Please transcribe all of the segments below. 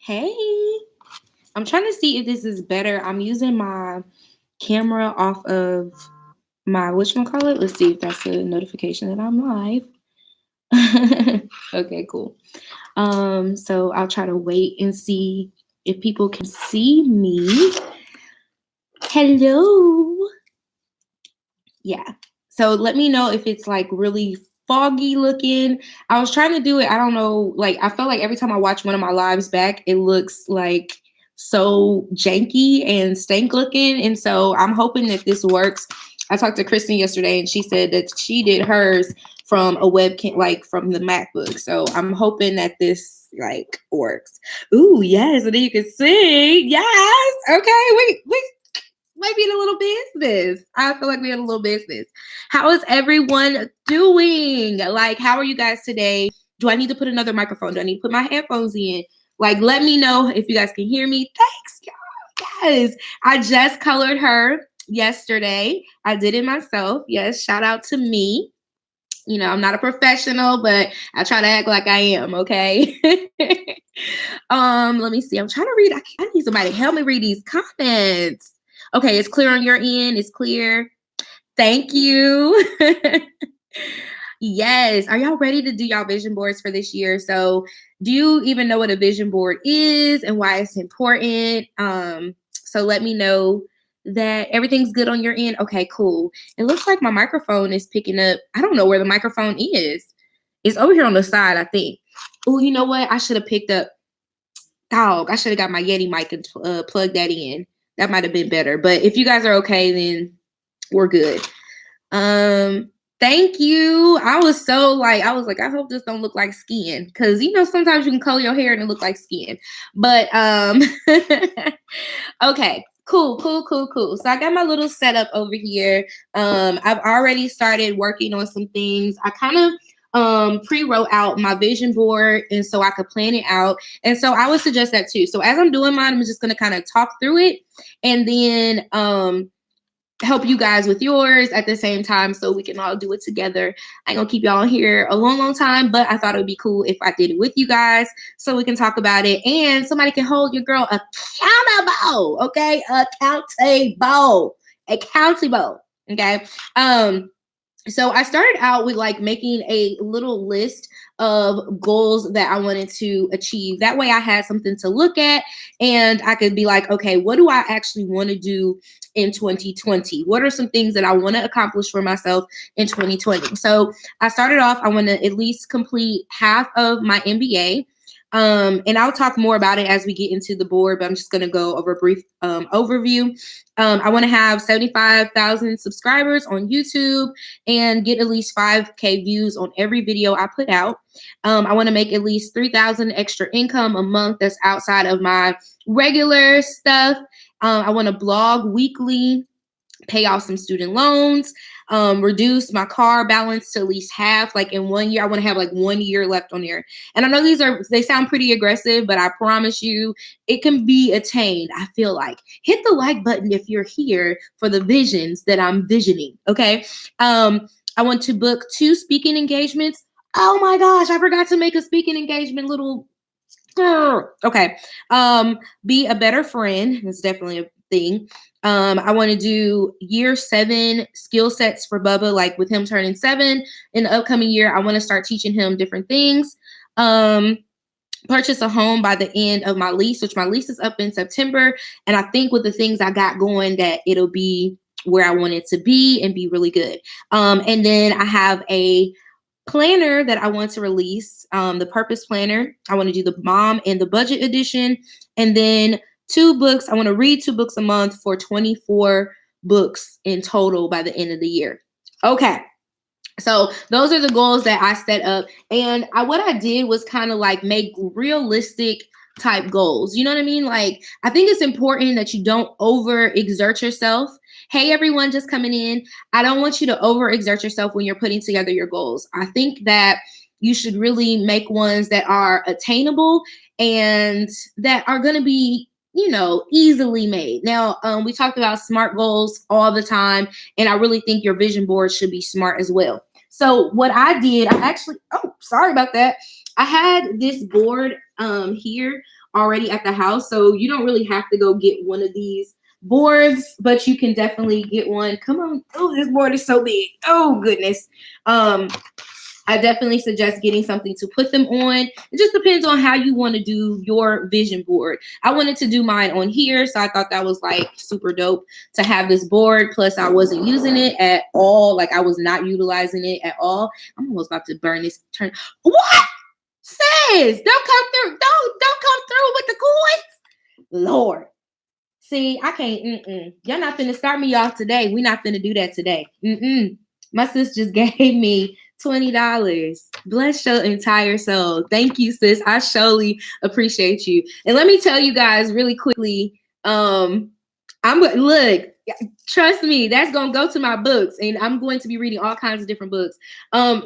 Hey, I'm trying to see if this is better. I'm using my camera off of my whatchamacallit. Let's see if that's a notification that I'm live. Okay, cool. So I'll try to wait and see if people can see me. Hello. Yeah. So let me know if it's like really foggy looking. I was trying to do it. I don't know. Like, I felt like every time I watch one of my lives back, it looks like so janky and stank looking. And so I'm hoping that this works. I talked to Kristen yesterday and she said that she did hers from a webcam, like from the MacBook. So I'm hoping that this like works. Ooh, yes. And then you can sing. Yes. Okay. We might be in a little business. I feel like we had a little business. How is everyone doing? Like, how are you guys today? Do I need to put another microphone? Do I need to put my headphones in? Like, let me know if you guys can hear me. Thanks, y'all. Yes. I just colored her yesterday. I did it myself. Yes. Shout out to me. You know, I'm not a professional, but I try to act like I am, okay? Let me see. I'm trying to read. I need somebody to help me read these comments. Okay, it's clear on your end. It's clear. Thank you. Yes. Are y'all ready to do y'all vision boards for this year? So do you even know what a vision board is and why it's important? So let me know that everything's good on your end. Okay, cool. It looks like my microphone is picking up. I don't know where the microphone is. It's over here on the side, I think. Oh, you know what? I should have picked up. Dog, I should have got my Yeti mic and plugged that in. That might have been better. But if you guys are okay, then we're good. Thank you. I was like, I hope this don't look like skin. Because, you know, sometimes you can color your hair and it look like skin. But, okay. Cool. So I got my little setup over here. I've already started working on some things. I kind of pre-wrote out my vision board and so I could plan it out. And so I would suggest that too. So as I'm doing mine, I'm just going to kind of talk through it and then help you guys with yours at the same time so we can all do it together. I ain't gonna keep y'all here a long time, but I thought it would be cool if I did it with you guys so we can talk about it and somebody can hold your girl accountable, okay? Accountable, okay? So I started out with like making a little list of goals that I wanted to achieve. That way I had something to look at and I could be like, okay, what do I actually want to do in 2020? What are some things that I want to accomplish for myself in 2020? So I started off, I want to at least complete half of my MBA. And I'll talk more about it as we get into the board, but I'm just going to go over a brief overview. I want to have 75,000 subscribers on YouTube and get at least 5K views on every video I put out. I want to make at least 3,000 extra income a month that's outside of my regular stuff. I want to blog weekly, pay off some student loans, reduce my car balance to at least half. Like in 1 year, I want to have like 1 year left on there. And I know they sound pretty aggressive, but I promise you it can be attained. I feel like hit the like button if you're here for the visions that I'm visioning. Okay. I want to book 2 speaking engagements. Oh my gosh, I forgot to make a speaking engagement little. Okay. Be a better friend. That's definitely a thing. I want to do year 7 skill sets for Bubba, like with him turning 7 in the upcoming year. I want to start teaching him different things. Purchase a home by the end of my lease, which my lease is up in September. And I think with the things I got going that it'll be where I want it to be and be really good. And then I have a planner that I want to release, the purpose planner. I want to do the mom and the budget edition. And then 2 books. I want to read 2 books a month for 24 books in total by the end of the year. Okay. So those are the goals that I set up. And what I did was kind of like make realistic type goals. You know what I mean? Like, I think it's important that you don't overexert yourself. Hey, everyone just coming in. I don't want you to overexert yourself when you're putting together your goals. I think that you should really make ones that are attainable and that are going to be, you know, easily made. Now, we talked about SMART goals all the time, and I really think your vision board should be SMART as well. So what I did, sorry about that. I had this board here already at the house. So you don't really have to go get one of these boards, but you can definitely get one. Come on. Oh, this board is so big. Oh, goodness. I definitely suggest getting something to put them on. It just depends on how you want to do your vision board. I wanted to do mine on here, so I thought that was like super dope to have this board. Plus, I wasn't using it at all. Like, I was not utilizing it at all. I'm almost about to burn this turn. What? Says, don't come through. Don't come through with the coins. Lord. See, I can't. Y'all not finna start me off today. We not finna do that today. My sis just gave me $20. Bless your entire soul. Thank you, sis. I surely appreciate you. And let me tell you guys really quickly, look, trust me, that's gonna go to my books, and I'm going to be reading all kinds of different books.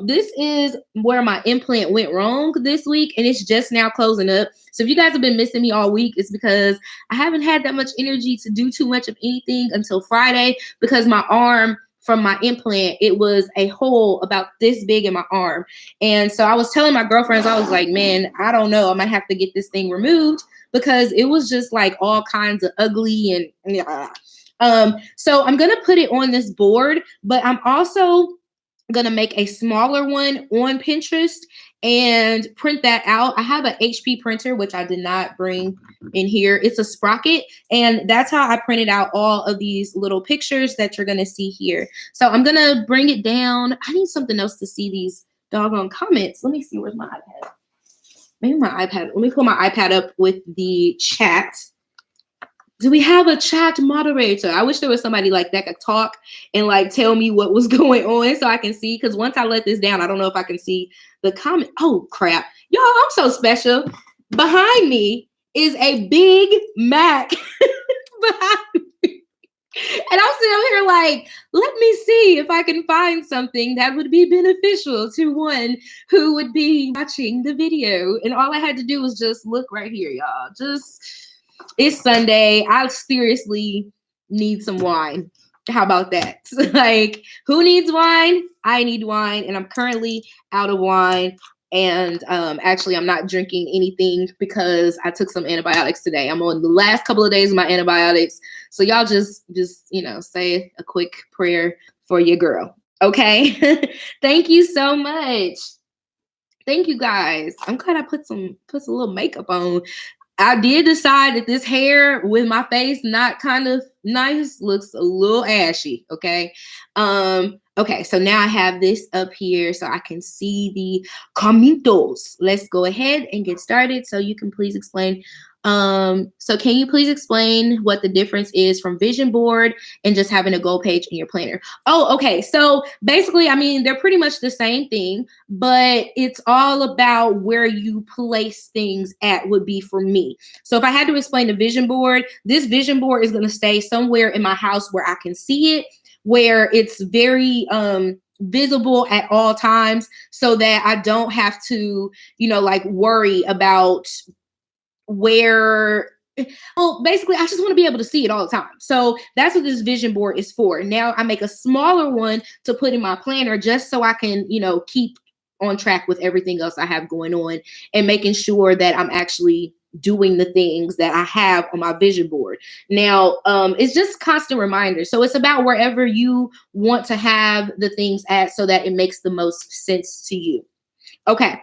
This is where my implant went wrong this week, and it's just now closing up. So if you guys have been missing me all week, it's because I haven't had that much energy to do too much of anything until Friday, because my arm from my implant, it was a hole about this big in my arm. And so I was telling my girlfriends, I was like, man, I don't know, I might have to get this thing removed, because it was just like all kinds of ugly and so I'm gonna put it on this board, but I'm also gonna make a smaller one on Pinterest and print that out. I have an HP printer, which I did not bring in here. It's a Sprocket, and that's how I printed out all of these little pictures that you're gonna see here. So I'm gonna bring it down. I need something else to see these doggone comments. Let me see, where's my iPad? Maybe my iPad. Let me pull my iPad up with the chat. Do we have a chat moderator? I wish there was somebody like that could talk and like tell me what was going on so I can see. Because once I let this down, I don't know if I can see the comment. Oh, crap. Y'all, I'm so special. Behind me is a Big Mac. Behind me. And I'm sitting over here like, let me see if I can find something that would be beneficial to one who would be watching the video. And all I had to do was just look right here, y'all. It's Sunday. I seriously need some wine. How about that? Like, who needs wine? I need wine, and I'm currently out of wine. And actually, I'm not drinking anything because I took some antibiotics today. I'm on the last couple of days of my antibiotics. So y'all just say a quick prayer for your girl. Okay? Thank you so much. Thank you, guys. I'm glad I put some little makeup on. I did decide that this hair with my face not kind of nice looks a little ashy, okay? Okay, so now I have this up here so I can see the commentos. Let's go ahead and get started. So you can please explain. So can you please explain what the difference is from vision board and just having a goal page in your planner? Oh, okay. So basically, I mean, they're pretty much the same thing, but it's all about where you place things at would be for me. So if I had to explain the vision board, this vision board is going to stay somewhere in my house where I can see it, where it's very visible at all times, so that I don't have to, like worry about where. Well, basically, I just want to be able to see it all the time. So that's what this vision board is for. Now I make a smaller one to put in my planner just so I can, keep on track with everything else I have going on and making sure that I'm actually doing the things that I have on my vision board. Now, it's just constant reminders. So it's about wherever you want to have the things at so that it makes the most sense to you. Okay.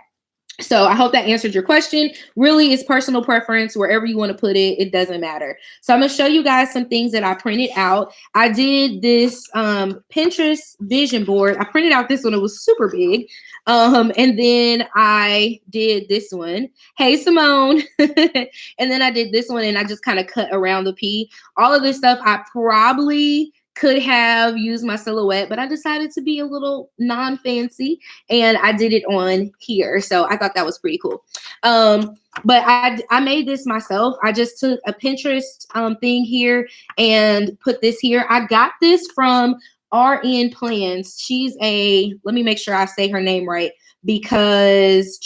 So I hope that answered your question. Really, it's personal preference. Wherever you want to put it, it doesn't matter. So I'm going to show you guys some things that I printed out. I did this Pinterest vision board. I printed out this one. It was super big. And then I did this one. Hey, Simone. And then I did this one, and I just kind of cut around the P. All of this stuff I probably could have used my silhouette, but I decided to be a little non-fancy, and I did it on here. So I thought that was pretty cool. But I made this myself. I just took a Pinterest thing here and put this here. I got this from RN Plans. She's let me make sure I say her name right, because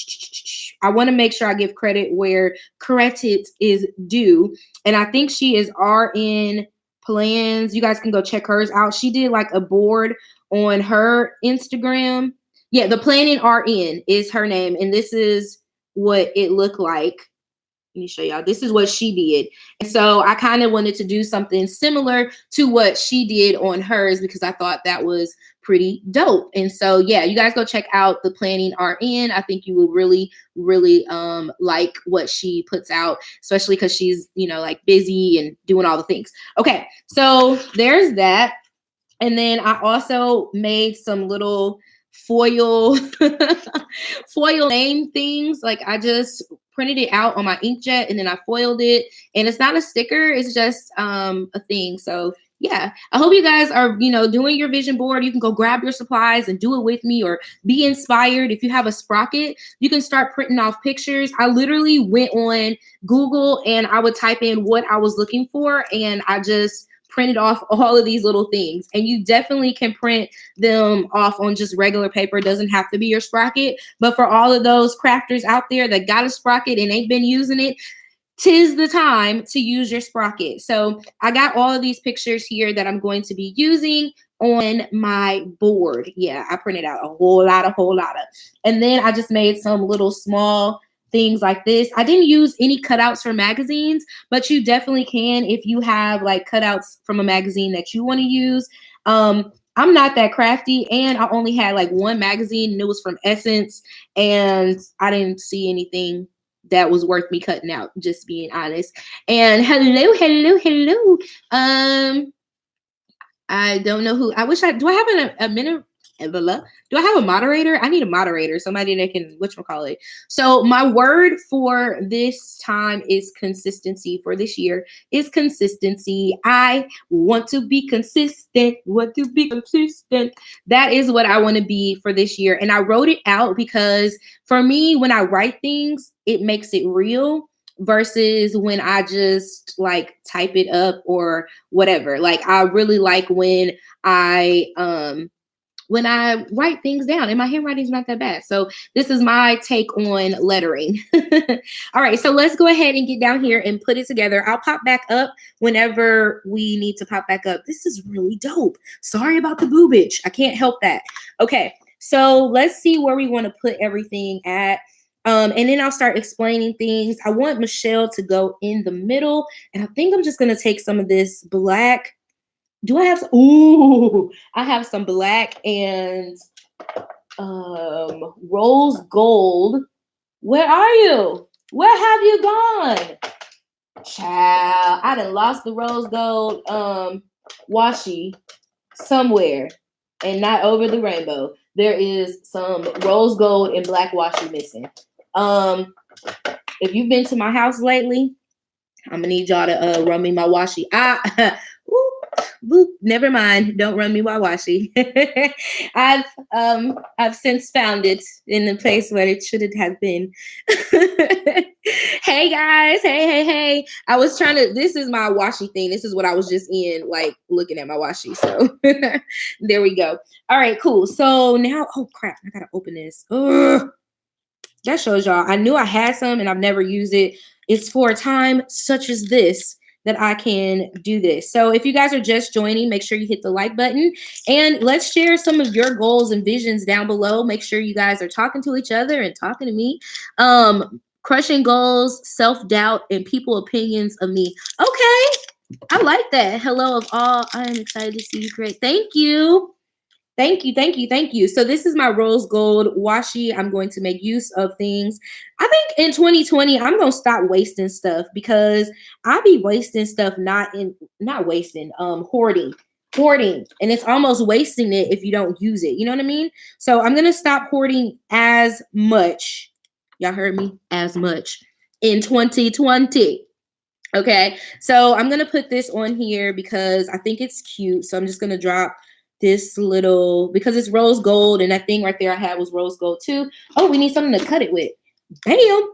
I want to make sure I give credit where credit is due. And I think she is RN Plans. You guys can go check hers out. She did like a board on her Instagram. Yeah, the Planning RN is her name, and this is what it looked like. Let me show y'all. This is what she did. And so I kind of wanted to do something similar to what she did on hers because I thought that was pretty dope. And so, yeah, you guys go check out the Planning RN. I think you will really, really like what she puts out, especially because she's, you know, like busy and doing all the things. Okay, so there's that. And then I also made some little foil foil name things. Like I just printed it out on my inkjet and then I foiled it, and it's not a sticker, it's just a thing. So yeah, I hope you guys are, you know, doing your vision board. You can go grab your supplies and do it with me or be inspired. If you have a Sprocket, you can start printing off pictures. I literally went on Google and I would type in what I was looking for, and I just printed off all of these little things. And you definitely can print them off on just regular paper. It doesn't have to be your Sprocket. But for all of those crafters out there that got a Sprocket and ain't been using it, 'tis the time to use your Sprocket. So I got all of these pictures here that I'm going to be using on my board. Yeah, I printed out a whole lot of. And then I just made some little small things like this. I didn't use any cutouts from magazines, but you definitely can if you have like cutouts from a magazine that you want to use. I'm not that crafty, and I only had like one magazine, and it was from Essence, and I didn't see anything that was worth me cutting out, just being honest. And hello. I don't know who. Do I have a minute? Do I have a moderator? I need a moderator, somebody that can whatchamacallit. So my word for this time is consistency. For this year is consistency. I want to be consistent. That is what I want to be for this year. And I wrote it out because for me, when I write things, it makes it real versus when I just like type it up or whatever. Like I really like when I write things down, and my handwriting is not that bad. So this is my take on lettering. All right, so let's go ahead and get down here and put it together. I'll pop back up whenever we need to pop back up. This is really dope. Sorry about the boobage. I can't help that. Okay, so let's see where we want to put everything at. And then I'll start explaining things. I want Michelle to go in the middle, and I think I'm just going to take some of this black. Do I have some? Ooh, I have some black and rose gold. Where are you? Where have you gone? Child, I done lost the rose gold washi somewhere and not over the rainbow. There is some rose gold and black washi missing. If you've been to my house lately, I'm gonna need y'all to run me my washi. Never mind. Don't run me my washi. I've since found it in the place where it should have been. Hey guys, hey. I was trying to. This is my washi thing. This is what I was just in, like looking at my washi. So there we go. All right, cool. So now, oh crap, I gotta open this. Ugh. That shows y'all. I knew I had some and I've never used it. It's for a time such as this that I can do this. So if you guys are just joining, make sure you hit the like button and let's share some of your goals and visions down below. Make sure you guys are talking to each other and talking to me. Crushing goals, self-doubt, and people opinions of me. Okay, I like that. Hello of all. I am excited to see you create. Thank you. Thank you. So this is my rose gold washi. I'm going to make use of things. I think in 2020, I'm going to stop wasting stuff because I be wasting stuff, hoarding. And it's almost wasting it if you don't use it. You know what I mean? So I'm going to stop hoarding as much. Y'all heard me? As much in 2020. Okay. So I'm going to put this on here because I think it's cute. So I'm just going to drop this little, because it's rose gold, and that thing right there I had was rose gold too. Oh, we need something to cut it with. Bam.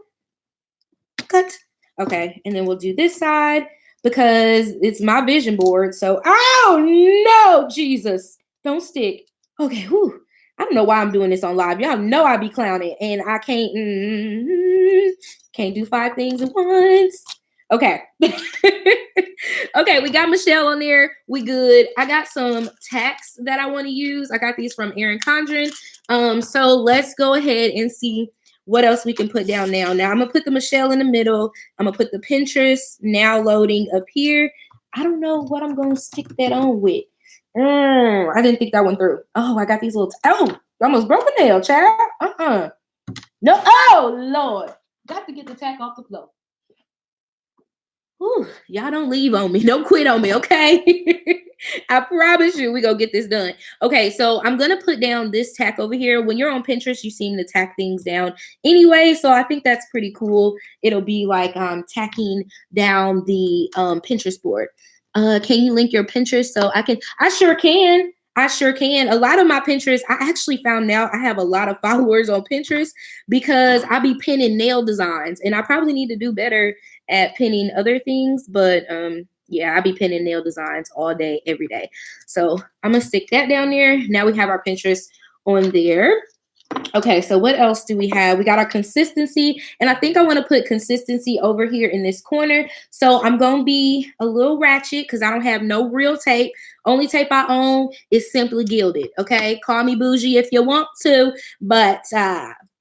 Cut. Okay, and then we'll do this side because it's my vision board. So, oh no, Jesus, don't stick. Okay, whew. I don't know why I'm doing this on live. Y'all know I be clowning, and I can't do 5 things at once. Okay. Okay, we got Michelle on there. We good. I got some tacks that I want to use. I got these from Erin Condren. So let's go ahead and see what else we can put down now. Now I'm going to put the Michelle in the middle. I'm going to put the Pinterest now loading up here. I don't know what I'm going to stick that on with. I didn't think that one through. Oh, I got these little, I almost broke a nail, child. No, oh, Lord. Got to get the tack off the floor. Whew, y'all don't leave on me. Don't quit on me, okay? I promise you we're going to get this done. Okay, so I'm going to put down this tack over here. When you're on Pinterest, you seem to tack things down anyway, so I think that's pretty cool. It'll be like tacking down the Pinterest board. Can you link your Pinterest so I can? I sure can. I sure can. A lot of my Pinterest, I actually found out I have a lot of followers on Pinterest because I be pinning nail designs, and I probably need to do better at pinning other things, but yeah, I be pinning nail designs all day, every day. So I'm gonna stick that down there. Now we have our Pinterest on there. Okay, so what else do we have? We got our consistency, and I think I want to put consistency over here in this corner. So I'm going to be a little ratchet because I don't have no real tape. Only tape I own is Simply Gilded, okay? Call me bougie if you want to, but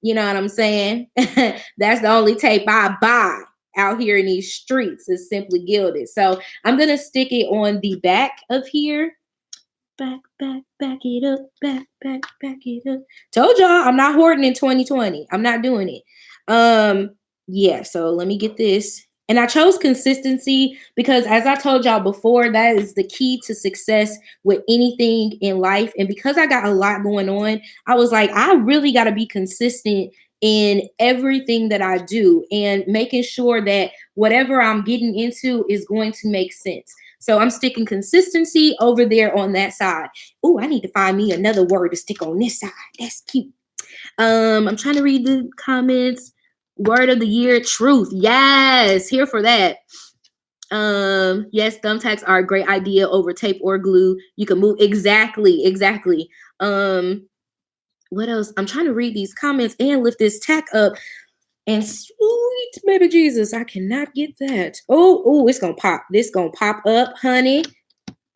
you know what I'm saying? That's the only tape I buy out here in these streets is Simply Gilded. So I'm going to stick it on the back of here. Back it up, back it up. Told y'all I'm not hoarding in 2020. I'm not doing it. Yeah, so let me get this. And I chose consistency because, as I told y'all before, that is the key to success with anything in life. And because I got a lot going on, I was like, I really got to be consistent in everything that I do and making sure that whatever I'm getting into is going to make sense. So I'm sticking consistency over there on that side. Oh, I need to find me another word to stick on this side. That's cute. I'm trying to read the comments. Word of the year, truth. Yes, here for that. Yes, thumbtacks are a great idea over tape or glue. You can move. Exactly. What else? I'm trying to read these comments and lift this tack up. And sweet baby Jesus, I cannot get that. Oh, it's gonna pop. This gonna pop up, honey.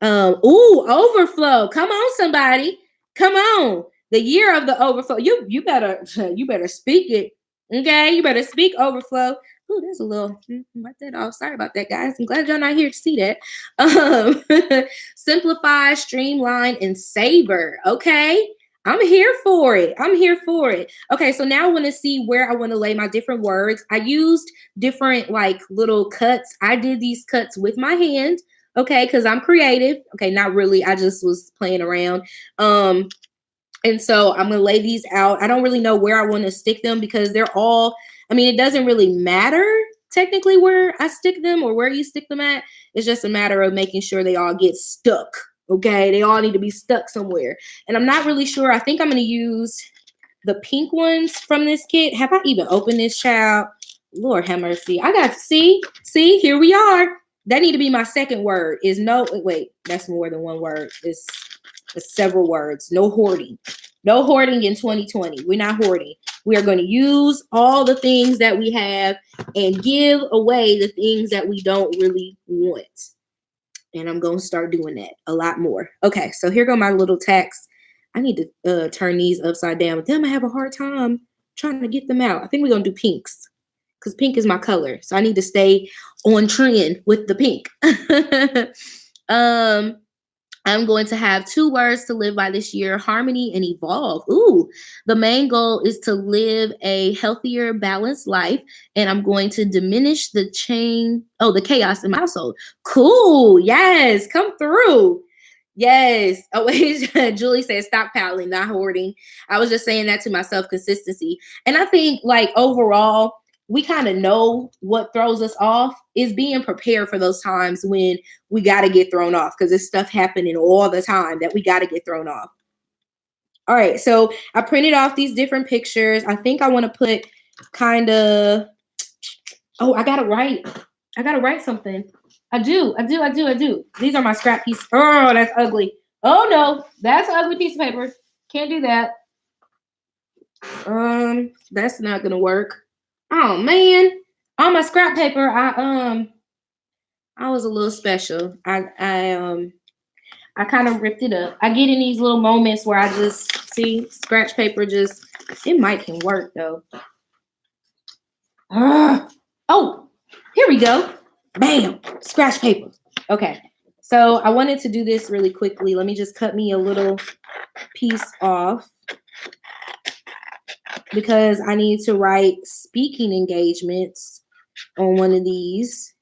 Overflow. Come on, somebody. Come on. The year of the overflow. You better speak it. Okay, you better speak overflow. Oh, there's a little wipe that off. Sorry about that, guys. I'm glad y'all not here to see that. Simplify, streamline, and savor. Okay. I'm here for it. Okay, so now I want to see where I want to lay my different words. I used different like little cuts. I did these cuts with my hand, okay, because I'm creative. Okay, not really. I just was playing around. And so I'm going to lay these out. I don't really know where I want to stick them because they're all, it doesn't really matter technically where I stick them or where you stick them at. It's just a matter of making sure they all get stuck. Okay, they all need to be stuck somewhere. And I'm not really sure. I think I'm going to use the pink ones from this kit. Have I even opened this, child? Lord have mercy. I got to see, here we are. That need to be my second word is no, wait, that's more than one word. It's several words. No hoarding. No hoarding in 2020. We're not hoarding. We are going to use all the things that we have and give away the things that we don't really want. And I'm going to start doing that a lot more. Okay, so here go my little tacks. I need to turn these upside down. But then I have a hard time trying to get them out. I think we're going to do pinks because pink is my color. So I need to stay on trend with the pink. I'm going to have 2 words to live by this year: harmony and evolve. Ooh, the main goal is to live a healthier, balanced life. And I'm going to diminish the chaos in my household. Cool. Yes. Come through. Yes. Oh, Julie says stockpiling, not hoarding. I was just saying that to myself, consistency. And I think like overall, we kind of know what throws us off is being prepared for those times when we got to get thrown off because there's stuff happening all the time that we got to get thrown off. All right. So I printed off these different pictures. I think I want to put I got to write something. I do. These are my scrap pieces. Oh, that's ugly. Oh no, that's an ugly piece of paper. Can't do that. That's not going to work. Oh man, on my scrap paper, I was a little special. I kind of ripped it up. I get in these little moments where I just see scratch paper. It might can work though. Oh, here we go. Bam, scratch paper. Okay, so I wanted to do this really quickly. Let me just cut me a little piece off because I need to write speaking engagements on one of these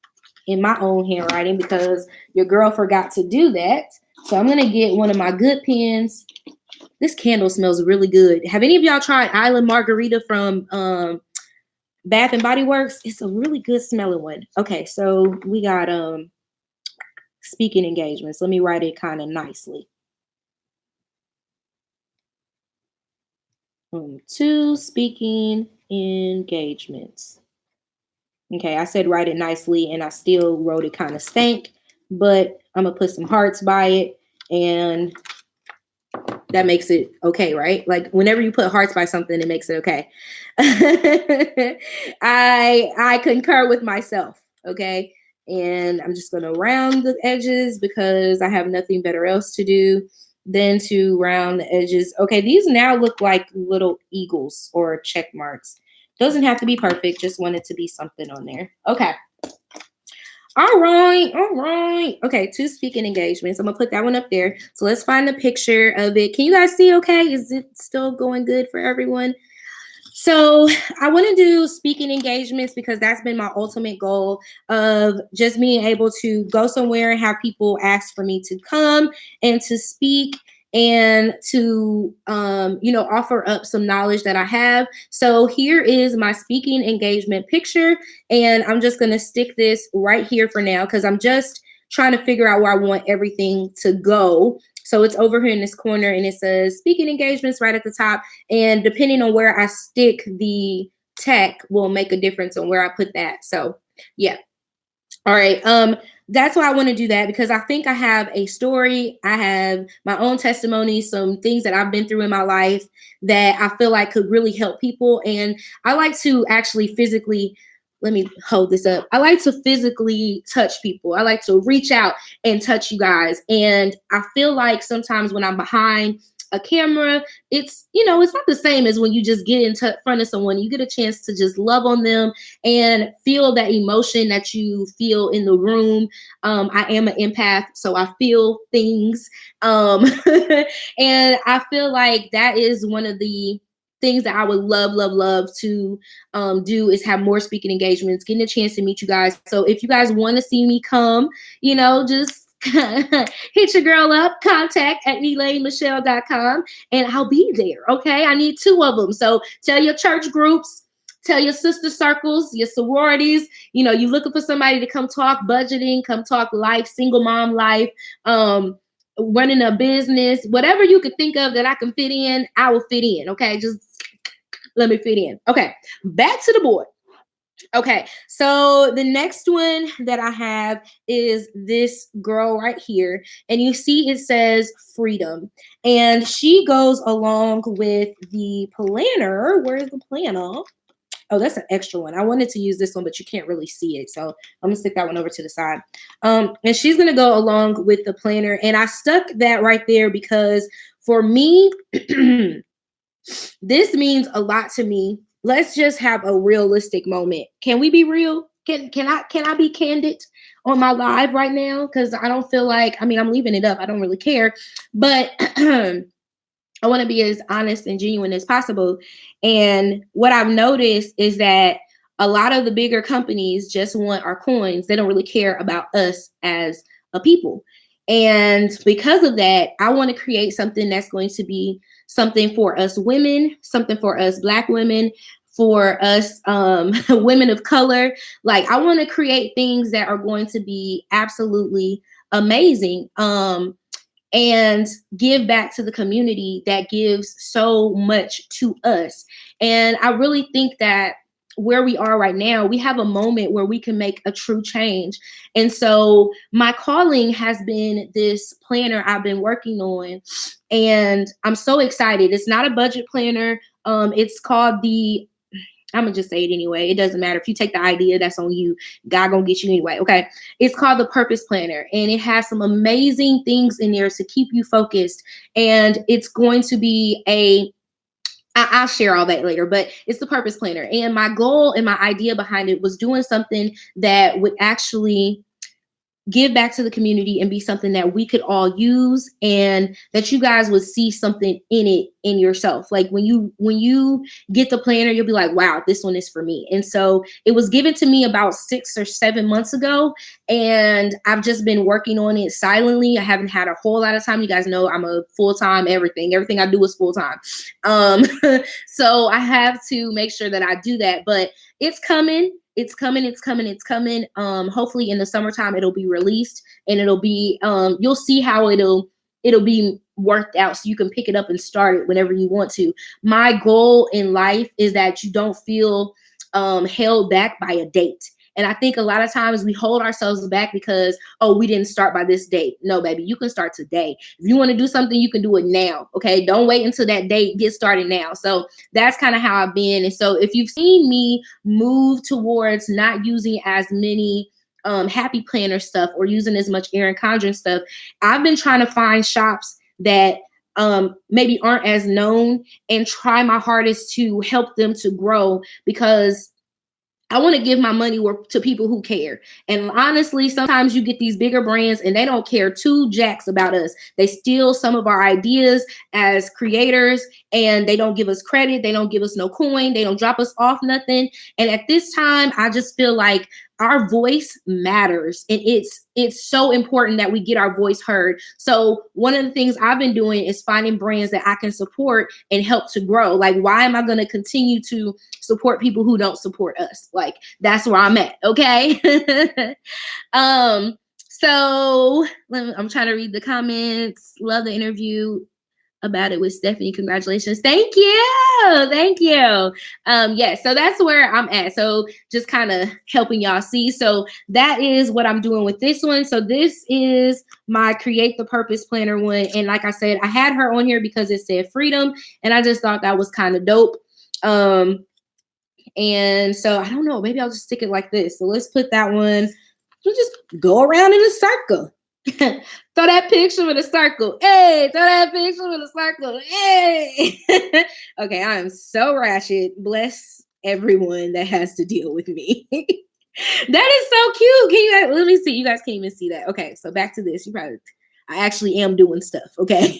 in my own handwriting because your girl forgot to do that. So I'm gonna get one of my good pens. This candle smells really good. Have any of y'all tried Island Margarita from Bath and Body Works? It's a really good smelling one. Okay, so we got speaking engagements. Let me write it kind of nicely. 2 speaking engagements. Okay, I said write it nicely and I still wrote it kind of stank, but I'm gonna put some hearts by it and that makes it okay, right? Like whenever you put hearts by something, it makes it okay. I concur with myself, okay? And I'm just gonna round the edges because I have nothing better else to do than to round the edges. Okay, these now look like little eagles or check marks. Doesn't have to be perfect, just want it to be something on there. Okay. All right. Okay, 2 speaking engagements. I'm gonna put that one up there. So let's find a picture of it. Can you guys see okay? Is it still going good for everyone? So I want to do speaking engagements because that's been my ultimate goal of just being able to go somewhere and have people ask for me to come and to speak and to offer up some knowledge that I have. So here is my speaking engagement picture, and I'm just going to stick this right here for now because I'm just trying to figure out where I want everything to go. So it's over here in this corner and it says speaking engagements right at the top. And depending on where I stick the tech will make a difference on where I put that. So yeah. All right. That's why I want to do that because I think I have a story. I have my own testimony, some things that I've been through in my life that I feel like could really help people. And I like to actually physically, let me hold this up. I like to physically touch people. I like to reach out and touch you guys. And I feel like sometimes when I'm behind a camera, it's not the same as when you just get in front of someone. You get a chance to just love on them and feel that emotion that you feel in the room. I am an empath, so I feel things. And I feel like that is one of the things that I would love to do is have more speaking engagements, getting a chance to meet you guys. So if you guys want to see me come, just hit your girl up, contact at ElaineMichelle.com, and I'll be there. Okay. I need 2 of them. So tell your church groups, tell your sister circles, your sororities, you're looking for somebody to come talk budgeting, come talk life, single mom life, running a business, whatever you could think of that I can fit in, I will fit in. Okay. Just let me fit in. Okay. Back to the board. Okay, so the next one that I have is this girl right here. And you see it says freedom. And she goes along with the planner. Where's the planner? Oh, that's an extra one. I wanted to use this one, but you can't really see it. So I'm going to stick that one over to the side. And she's going to go along with the planner. And I stuck that right there because for me, this means a lot to me. Let's just have a realistic moment. Can we be real? Can I be candid on my live right now? Because I don't feel like, I'm leaving it up. I don't really care. But I want to be as honest and genuine as possible. And what I've noticed is that a lot of the bigger companies just want our coins. They don't really care about us as a people. And because of that, I want to create something that's going to be something for us women, something for us Black women, for us women of color. Like I want to create things that are going to be absolutely amazing and give back to the community that gives so much to us. And I really think that where we are right now, we have a moment where we can make a true change. And so my calling has been this planner I've been working on, and I'm so excited. It's not a budget planner. It's called I'm gonna just say it anyway. It doesn't matter if you take the idea, that's on you. God gonna get you anyway. Okay. It's called the Purpose Planner, and it has some amazing things in there to keep you focused. And it's going to be a I'll share all that later, but it's the purpose planner. And my goal and my idea behind it was doing something that would actually give back to the community and be something that we could all use, and that you guys would see something in it in yourself. Like when you get the planner, you'll be like, wow, this one is for me. And so it was given to me about 6 or 7 months ago, and I've just been working on it silently. I haven't had a whole lot of time. You guys know I'm a full-time everything I do is full-time. So I have to make sure that I do that, but it's coming. It's coming. Hopefully in the summertime it'll be released, and it'll be you'll see how it'll be worked out, so you can pick it up and start it whenever you want to. My goal in life is that you don't feel held back by a date. And I think a lot of times we hold ourselves back because, oh, we didn't start by this date. No, baby, you can start today. If you want to do something, you can do it now. Okay. Don't wait until that date. Get started now. So that's kind of how I've been. And so if you've seen me move towards not using as many happy planner stuff or using as much Erin Condren stuff, I've been trying to find shops that maybe aren't as known and try my hardest to help them to grow, because I want to give my money to people who care. And honestly, sometimes you get these bigger brands and they don't care two jacks about us. They steal some of our ideas as creators, and they don't give us credit. They don't give us no coin. They don't drop us off nothing. And at this time, I just feel like our voice matters, and it's so important that we get our voice heard. So one of the things I've been doing is finding brands that I can support and help to grow. Like, why am I going to continue to support people who don't support us? Like, that's where I'm at. Okay. So I'm trying to read the comments. Love the interview about it with Stephanie. Congratulations. Thank you. Yeah, so that's where I'm at. So just kind of helping y'all see. So that is what I'm doing with this one. So this is my Create the Purpose Planner one. And like I said, I had her on here because it said freedom, and I just thought that was kind of dope. And so I don't know, maybe I'll just stick it like this. So let's put that one, we'll just go around in a circle. Throw that picture with a circle. Hey, throw that picture with a circle. Hey. Okay, I am so ratchet. Bless everyone that has to deal with me. That is so cute. Can you guys, let me see. You guys can't even see that. Okay, so back to this. I actually am doing stuff. Okay.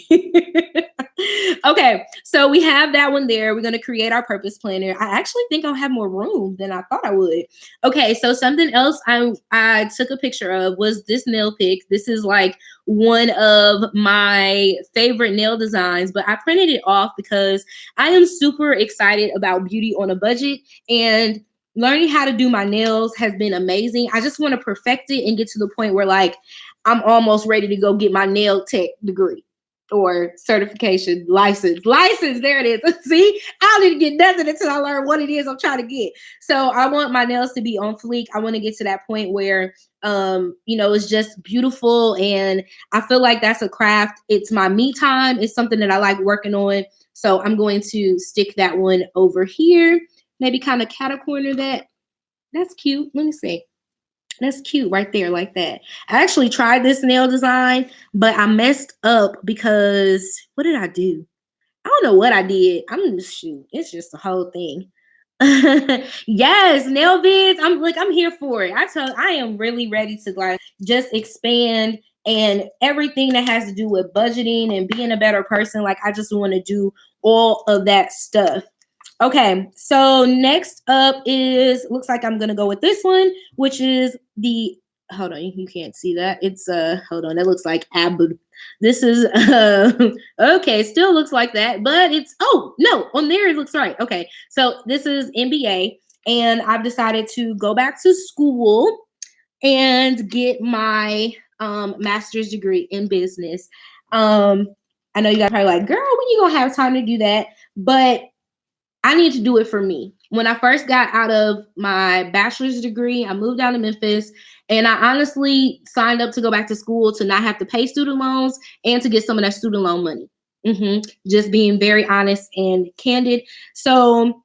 Okay, so we have that one there. We're going to create our purpose planner. I actually think I'll have more room than I thought I would. Okay, so something else I took a picture of was this nail pick. This is like one of my favorite nail designs, but I printed it off because I am super excited about beauty on a budget, and learning how to do my nails has been amazing. I just want to perfect it and get to the point where like I'm almost ready to go get my nail tech degree or certification, license. There it is. See, I didn't get nothing until I learned what it is I'm trying to get. So I want my nails to be on fleek. I want to get to that point where, it's just beautiful. And I feel like that's a craft. It's my me time. It's something that I like working on. So I'm going to stick that one over here. Maybe kind of catacorner that. That's cute. Let me see. That's cute right there, like that. I actually tried this nail design, but I messed up because what did I do? I don't know what I did. It's just the whole thing. Yes, nail vids. I'm here for it. I am really ready to like just expand and everything that has to do with budgeting and being a better person. Like I just want to do all of that stuff. Okay, so next up looks like I'm gonna go with this one, which is hold on, you can't see that. It's hold on, that looks like Abu. This is okay, still looks like that, but oh no, on there it looks right. Okay, so this is MBA, and I've decided to go back to school and get my master's degree in business. I know you guys are probably like, girl, when you gonna have time to do that? But I need to do it for me. When I first got out of my bachelor's degree, I moved down to Memphis, and I honestly signed up to go back to school to not have to pay student loans and to get some of that student loan money. Just being very honest and candid. So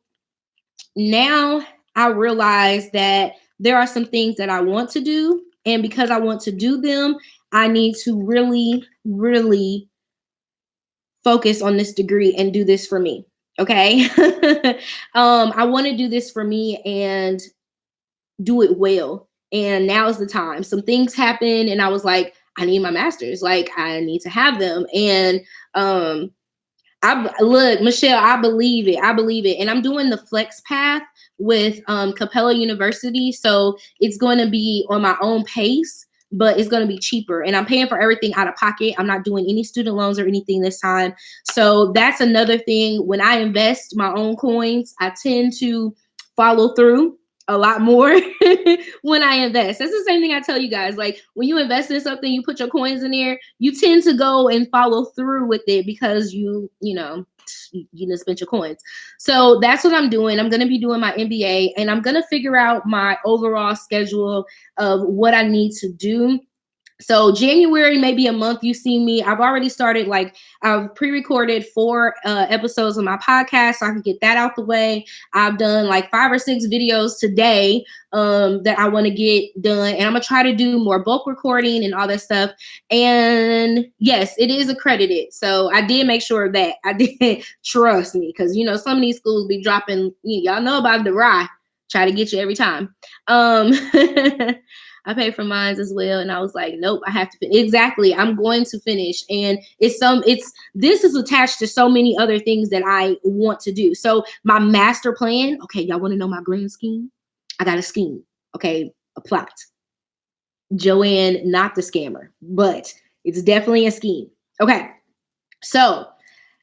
now I realize that there are some things that I want to do, and because I want to do them, I need to really, really focus on this degree and do this for me. Okay. I want to do this for me and do it well. And now is the time. Some things happen and I was like, I need my masters. Like I need to have them. And I look, Michelle, I believe it. I believe it. And I'm doing the flex path with Capella University. So it's going to be on my own pace, but it's going to be cheaper. And I'm paying for everything out of pocket. I'm not doing any student loans or anything this time. So that's another thing. When I invest my own coins, I tend to follow through a lot more when I invest. That's the same thing I tell you guys. Like when you invest in something, you put your coins in there, you tend to go and follow through with it because you didn't spend your coins. So that's what I'm doing. I'm going to be doing my MBA and I'm going to figure out my overall schedule of what I need to do. So January, maybe a month you see me. I've already started, like I've pre-recorded 4 episodes of my podcast so I can get that out the way. I've done like 5 or 6 videos today that I want to get done. And I'm going to try to do more bulk recording and all that stuff. And yes, it is accredited. So I did make sure of that. I did, trust me, because, some of these schools be dropping, y'all know about the rye. Try to get you every time. I paid for mine as well. And I was like, nope, I have to finish. Exactly. I'm going to finish. And this is attached to so many other things that I want to do. So my master plan, okay, y'all want to know my grand scheme? I got a scheme. Okay, a plot. Joanne, not the scammer, but it's definitely a scheme. Okay. So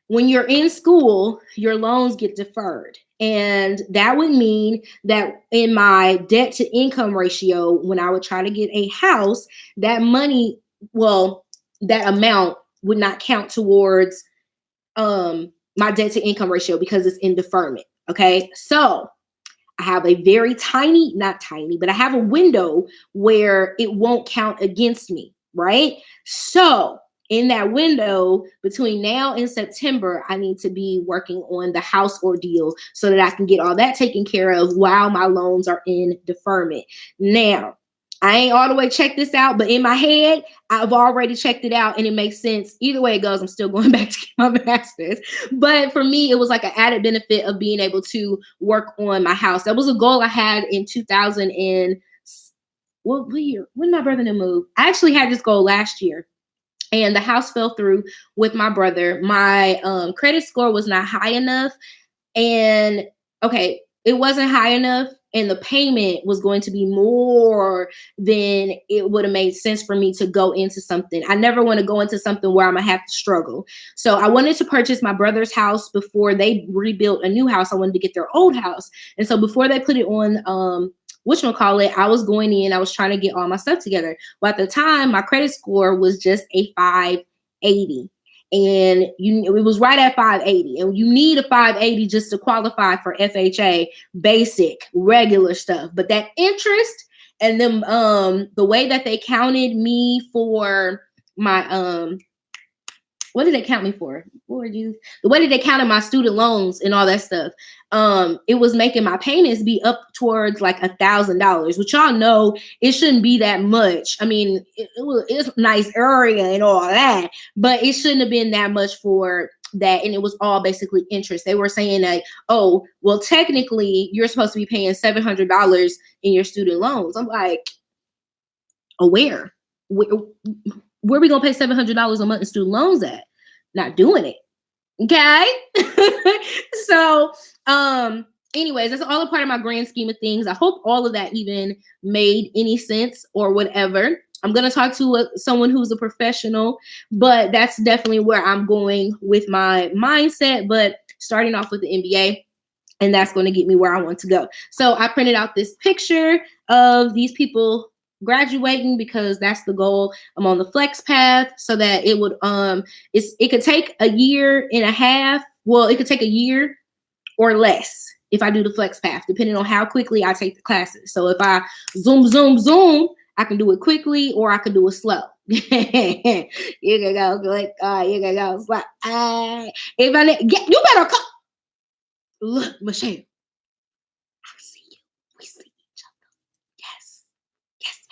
when you're in school, your loans get deferred. And that would mean that in my debt to income ratio, when I would try to get a house, that money, that amount would not count towards my debt to income ratio because it's in deferment. Okay. So I have a very not tiny, but I have a window where it won't count against me. Right. So in that window between now and September, I need to be working on the house ordeal so that I can get all that taken care of while my loans are in deferment. Now, I ain't all the way checked this out, but in my head, I've already checked it out and it makes sense. Either way it goes, I'm still going back to get my master's. But for me, it was like an added benefit of being able to work on my house. That was a goal I had in 2000 and what year? When my brother moved? I actually had this goal last year. And the house fell through with my brother. My credit score was not high enough. And okay, it wasn't high enough. And the payment was going to be more than it would have made sense for me to go into something. I never want to go into something where I'm going to have to struggle. So I wanted to purchase my brother's house before they rebuilt a new house. I wanted to get their old house. And so before they put it on, whatchamacallit, I was going in, I was trying to get all my stuff together. Well, at the time, my credit score was just a 580. And it was right at 580. And you need a 580 just to qualify for FHA, basic, regular stuff. But that interest and then the way that they counted me for my what did they count me for? Lord Jesus. The way that they counted my student loans and all that stuff, it was making my payments be up towards like $1,000, which y'all know it shouldn't be that much. I mean, it's a nice area and all that, but it shouldn't have been that much for that. And it was all basically interest. They were saying that, oh, well, technically you're supposed to be paying $700 in your student loans. I'm like, oh, where are we gonna pay $700 a month in student loans at? Not doing it. Okay. So anyways, that's all a part of my grand scheme of things. I hope all of that even made any sense or whatever. I'm going to talk to someone who's a professional, but that's definitely where I'm going with my mindset, but starting off with the MBA. And that's going to get me where I want to go. So I printed out this picture of these people graduating because that's the goal. I'm on the flex path so that it would it could take a year and a half. Well, it could take a year or less if I do the flex path, depending on how quickly I take the classes. So if I zoom, I can do it quickly or I can do it slow. You can go click, you can go slow. If you better come. Look, Michelle, I see you. We see each other. Yes,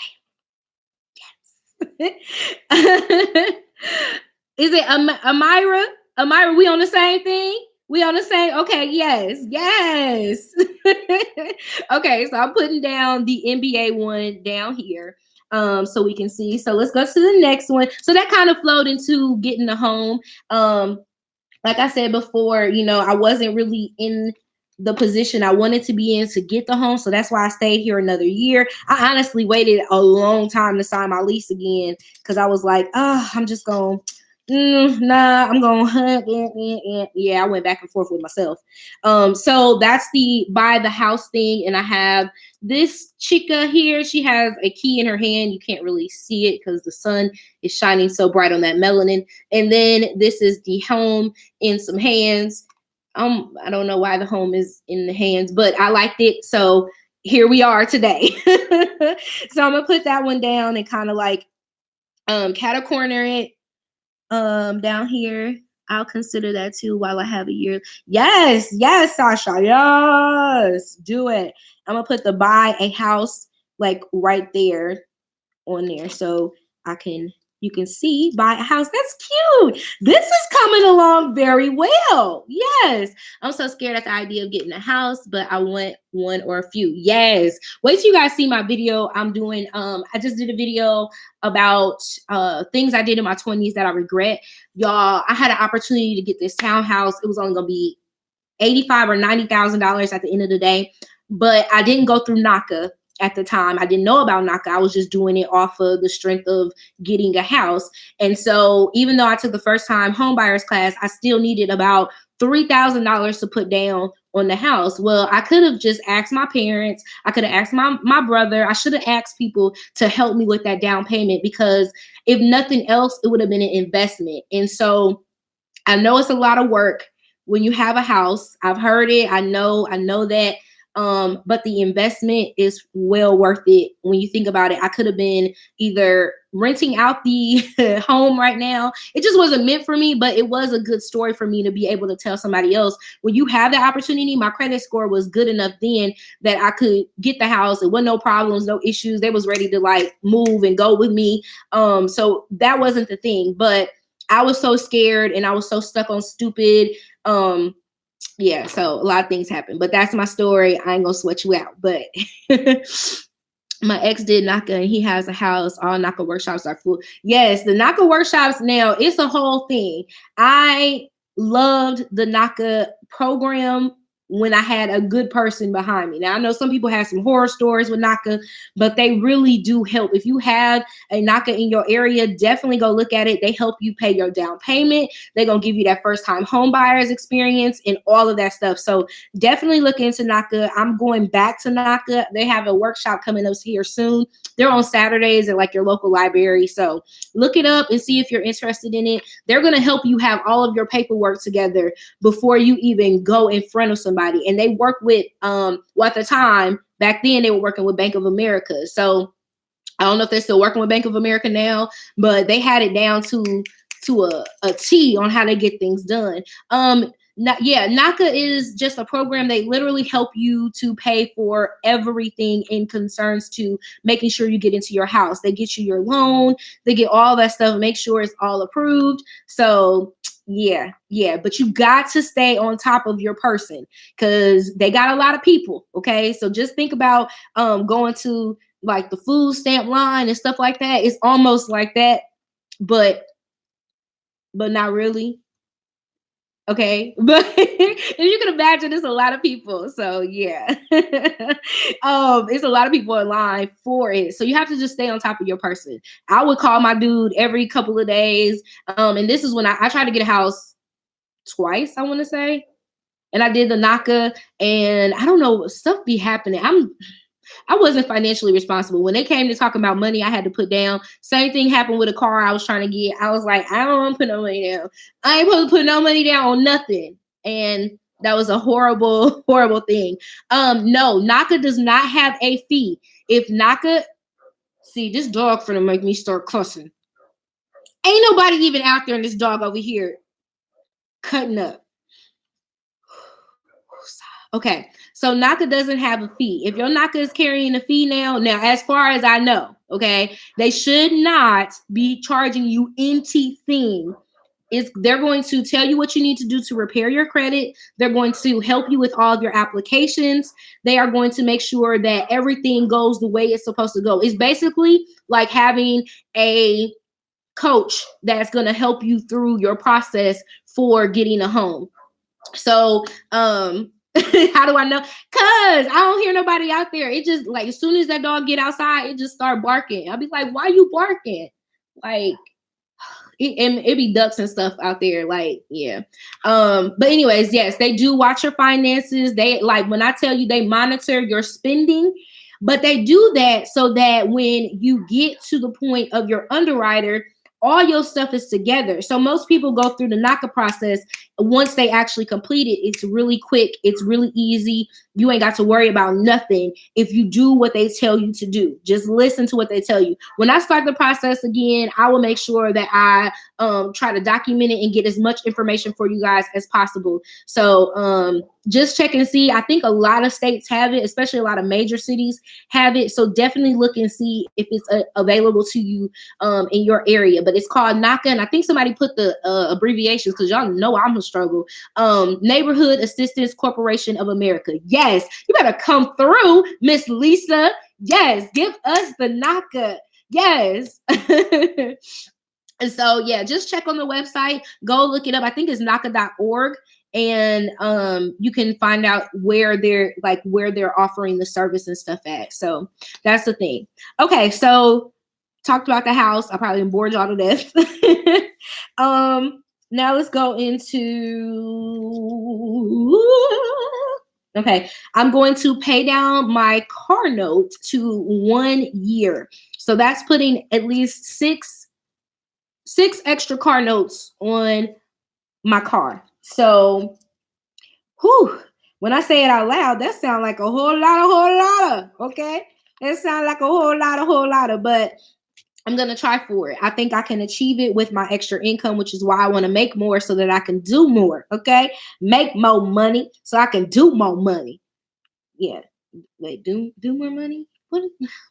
ma'am. Yes. Is it Amira? Amira, we on the same thing? We on the same? Okay, yes. Okay, so I'm putting down the NBA one down here. So we can see. So let's go to the next one. So that kind of flowed into getting a home. Like I said before, I wasn't really in the position I wanted to be in to get the home. So that's why I stayed here another year. I honestly waited a long time to sign my lease again because I was like, I'm just going, nah, I'm going to, yeah, I went back and forth with myself. So that's the buy the house thing. And I have this chica here. She has a key in her hand. You can't really see it because the sun is shining so bright on that melanin. And then this is the home in some hands. I don't know why the home is in the hands, but I liked it. So here we are today. So I'm gonna put that one down and kind of like cat corner it down here. I'll consider that too while I have a year. Yes, Sasha. Yes, do it. I'm gonna put the buy a house like right there on there so you can see buy a house. That's cute. This is coming along very well. Yes. I'm so scared at the idea of getting a house, but I want one or a few. Yes. Wait till you guys see my video I'm doing. I just did a video about things I did in my 20s that I regret. Y'all, I had an opportunity to get this townhouse. It was only gonna be $85,000 or $90,000 at the end of the day, but I didn't go through NACA at the time. I didn't know about NACA. I was just doing it off of the strength of getting a house. And so even though I took the first time home buyers class, I still needed about $3,000 to put down on the house. Well, I could have just asked my parents. I could have asked my brother. I should have asked people to help me with that down payment because if nothing else, it would have been an investment. And so I know it's a lot of work when you have a house. I've heard it. I know that. But the investment is well worth it when you think about it. I could have been either renting out the home right now. It just wasn't meant for me, but it was a good story for me to be able to tell somebody else. When you have the opportunity, my credit score was good enough then that I could get the house. It wasn't no problems, no issues. They was ready to like move and go with me. So that wasn't the thing, but I was so scared and I was so stuck on stupid, yeah, so a lot of things happen, but that's my story. I ain't gonna sweat you out, but my ex did NACA and he has a house. All NACA workshops are full. Yes, the NACA workshops now, it's a whole thing. I loved the NACA program when I had a good person behind me. Now, I know some people have some horror stories with NACA, but they really do help. If you have a NACA in your area, definitely go look at it. They help you pay your down payment. They're going to give you that first time home buyers experience and all of that stuff. So definitely look into NACA. I'm going back to NACA. They have a workshop coming up here soon. They're on Saturdays at like your local library. So look it up and see if you're interested in it. They're going to help you have all of your paperwork together before you even go in front of somebody. And they work with, well, at the time, back then, they were working with Bank of America. So I don't know if they're still working with Bank of America now, but they had it down to a T on how to get things done. NACA is just a program. They literally help you to pay for everything in concerns to making sure you get into your house. They get you your loan. They get all that stuff, make sure it's all approved. So yeah, but you got to stay on top of your person because they got a lot of people. Okay, so just think about going to like the food stamp line and stuff like that. It's almost like that, but not really. Okay, but if you can imagine, there's a lot of people. So yeah, it's a lot of people in line for it. So you have to just stay on top of your person. I would call my dude every couple of days. And this is when I tried to get a house twice, I want to say. And I did the NACA and I don't know, stuff be happening. I wasn't financially responsible. When they came to talk about money, I had to put down. Same thing happened with a car I was trying to get. I was like, I don't want to put no money down. I ain't supposed to put no money down on nothing. And that was a horrible, horrible thing. No, NACA does not have a fee. If NACA, see, this dog finna make me start cussing. Ain't nobody even out there in this dog over here cutting up. Okay, so NACA doesn't have a fee. If your NACA is carrying a fee now, as far as I know, okay, they should not be charging you anything they're going to tell you what you need to do to repair your credit. They're going to help you with all of your applications. They are going to make sure that everything goes the way it's supposed to go. It's basically like having a coach that's going to help you through your process for getting a home. So, how do I know? Cause I don't hear nobody out there. It just like, as soon as that dog get outside, it just start barking. I'll be like, why you barking? Like, it be ducks and stuff out there. Like, yeah. But anyways, yes, they do watch your finances. They, like, when I tell you, they monitor your spending, but they do that so that when you get to the point of your underwriter, all your stuff is together. So most people go through the NACA process. Once they actually complete it, it's really quick. It's really easy. You ain't got to worry about nothing if you do what they tell you to do. Just listen to what they tell you. When I start the process again, I will make sure that I try to document it and get as much information for you guys as possible. So just check and see. I think a lot of states have it, especially a lot of major cities have it. So definitely look and see if it's available to you in your area. But it's called NACA, and I think somebody put the abbreviations because y'all know I'm a struggle. Neighborhood Assistance Corporation of America. Yes, you better come through, Miss Lisa. Yes, give us the NACA. Yes. And so, yeah, just check on the website. Go look it up. I think it's NACA.org. And you can find out where they're offering the service and stuff at. So that's the thing. Okay, so talked about the house. I probably bored y'all to death. Now let's go into. Okay, I'm going to pay down my car note to 1 year. So that's putting at least six extra car notes on my car. So, when I say it out loud, that sounds like a whole lot, okay? That sounds like a whole lot, but I'm going to try for it. I think I can achieve it with my extra income, which is why I want to make more so that I can do more, okay? Make more money so I can do more money. Yeah. Wait, do more money? What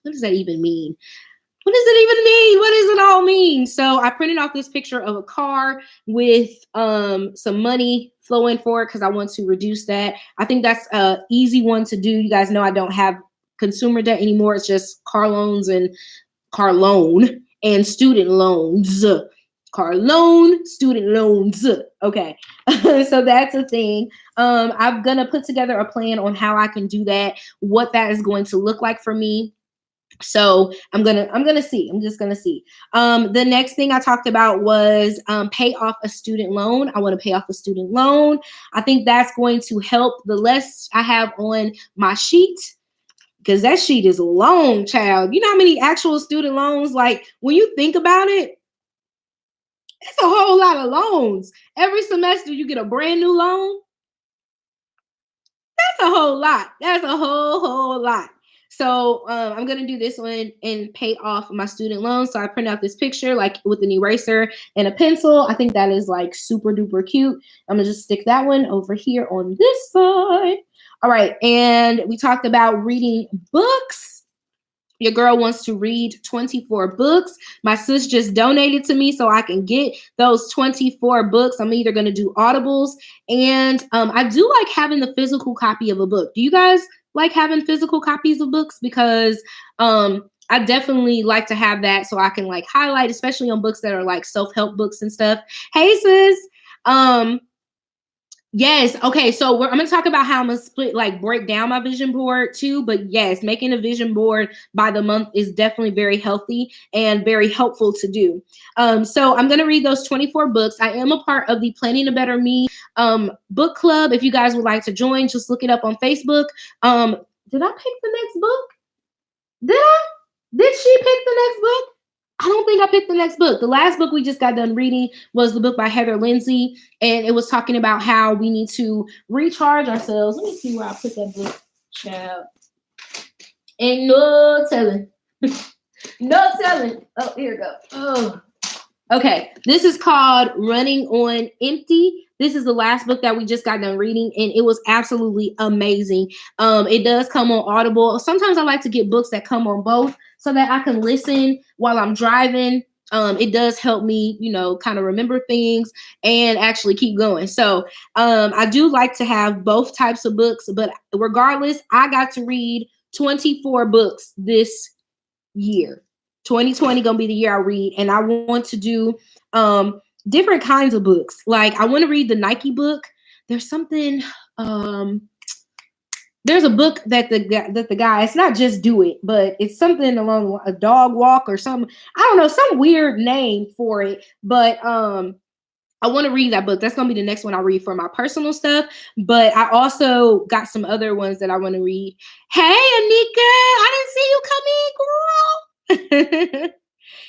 does that even mean? What does it even mean? What does it all mean? So I printed off this picture of a car with some money flowing for it because I want to reduce that. I think that's an easy one to do. You guys know I don't have consumer debt anymore. It's just car loan and student loans. Car loan, student loans. Okay. So that's a thing. I'm going to put together a plan on how I can do that, what that is going to look like for me. So I'm gonna see. I'm just gonna see. The next thing I talked about was pay off a student loan. I want to pay off a student loan. I think that's going to help. The less I have on my sheet, because that sheet is long, child. You know how many actual student loans? Like when you think about it, it's a whole lot of loans. Every semester you get a brand new loan. That's a whole lot. That's a whole lot. So I'm going to do this one and pay off my student loan. So I print out this picture like with an eraser and a pencil. I think that is like super duper cute. I'm going to just stick that one over here on this side. All right. And we talked about reading books. Your girl wants to read 24 books. My sis just donated to me so I can get those 24 books. I'm either going to do audibles, and I do like having the physical copy of a book. Do you guys like having physical copies of books? Because I definitely like to have that so I can like highlight, especially on books that are like self-help books and stuff. Hey sis. Yes. Okay. So I'm going to talk about how I'm going to break down my vision board too. But yes, making a vision board by the month is definitely very healthy and very helpful to do. So I'm going to read those 24 books. I am a part of the Planning a Better Me book club. If you guys would like to join, just look it up on Facebook. Did I pick the next book? Did she pick the next book? I don't think I picked the next book. The last book we just got done reading was the book by Heather Lindsay, and it was talking about how we need to recharge ourselves. Let me see where I put that book, child. Ain't no telling. No telling. Oh, here we go. Oh. Okay, this is called Running on Empty. This is the last book that we just got done reading, and it was absolutely amazing. It does come on Audible. Sometimes I like to get books that come on both so that I can listen while I'm driving. it does help me, kind of remember things and actually keep going. So I do like to have both types of books, but regardless, I got to read 24 books this year. 2020 gonna be the year I read, and I want to do different kinds of books. Like I want to read the Nike book. There's something. There's a book that the guy, it's not Just Do It, but it's something along a dog walk or something. I don't know, some weird name for it. But I want to read that book. That's gonna be the next one I read for my personal stuff. But I also got some other ones that I want to read. Hey, Anika, I didn't see you come in, girl.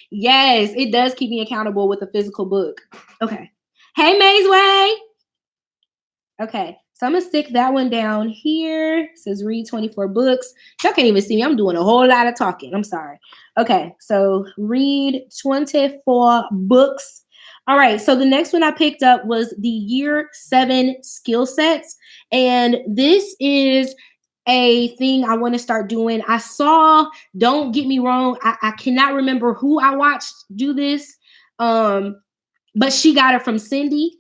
Yes, it does keep me accountable with a physical book. Okay. Hey, Mazeway. Okay, so I'm gonna stick that one down here. It says read 24 books. Y'all can't even see me. I'm doing a whole lot of talking. I'm sorry. Okay, so read 24 books. All right, so the next one I picked up was the Year 7 skill sets. And this is a thing I want to start doing. I saw, don't get me wrong, I cannot remember who I watched do this, but she got it from Cindy.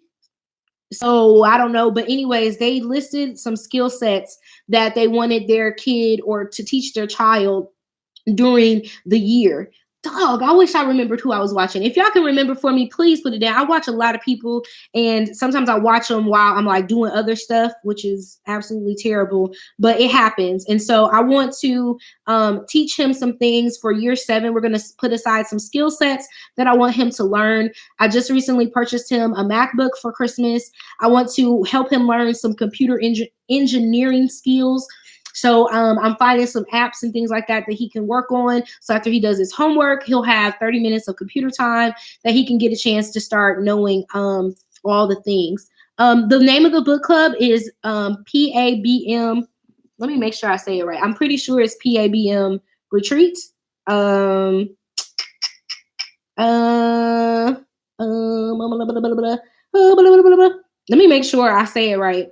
So I don't know, but anyways, they listed some skill sets that they wanted their kid or to teach their child during the year. Dog, I wish I remembered who I was watching. If y'all can remember for me, please put it down. I watch a lot of people, and sometimes I watch them while I'm like doing other stuff, which is absolutely terrible, but it happens. And so I want to teach him some things for Year 7. We're going to put aside some skill sets that I want him to learn. I just recently purchased him a MacBook for Christmas. I want to help him learn some computer engineering skills. So I'm finding some apps and things like that he can work on. So after he does his homework, he'll have 30 minutes of computer time that he can get a chance to start knowing all the things. The name of the book club is PABM. Let me make sure I say it right. I'm pretty sure it's PABM Retreat. Let me make sure I say it right,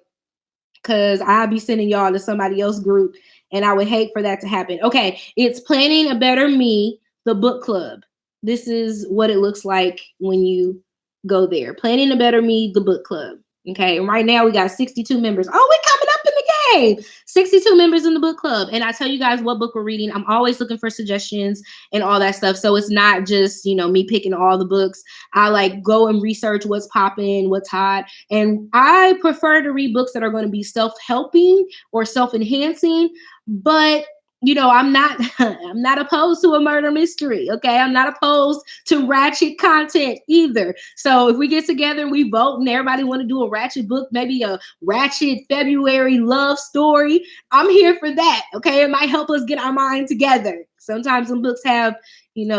because I'll be sending y'all to somebody else's group, and I would hate for that to happen. Okay, it's Planning a Better Me, the book club. This is what it looks like when you go there. Planning a Better Me, the book club. Okay, and right now we got 62 members. Oh, we're coming up in the game. 62 members in the book club. And I tell you guys what book we're reading. I'm always looking for suggestions and all that stuff. So it's not just, me picking all the books. I like go and research what's popping, what's hot. And I prefer to read books that are going to be self-helping or self-enhancing, but I'm not opposed to a murder mystery. Okay. I'm not opposed to ratchet content either. So if we get together and we vote and everybody want to do a ratchet book, maybe a ratchet February love story, I'm here for that. Okay. It might help us get our mind together. Sometimes some books have,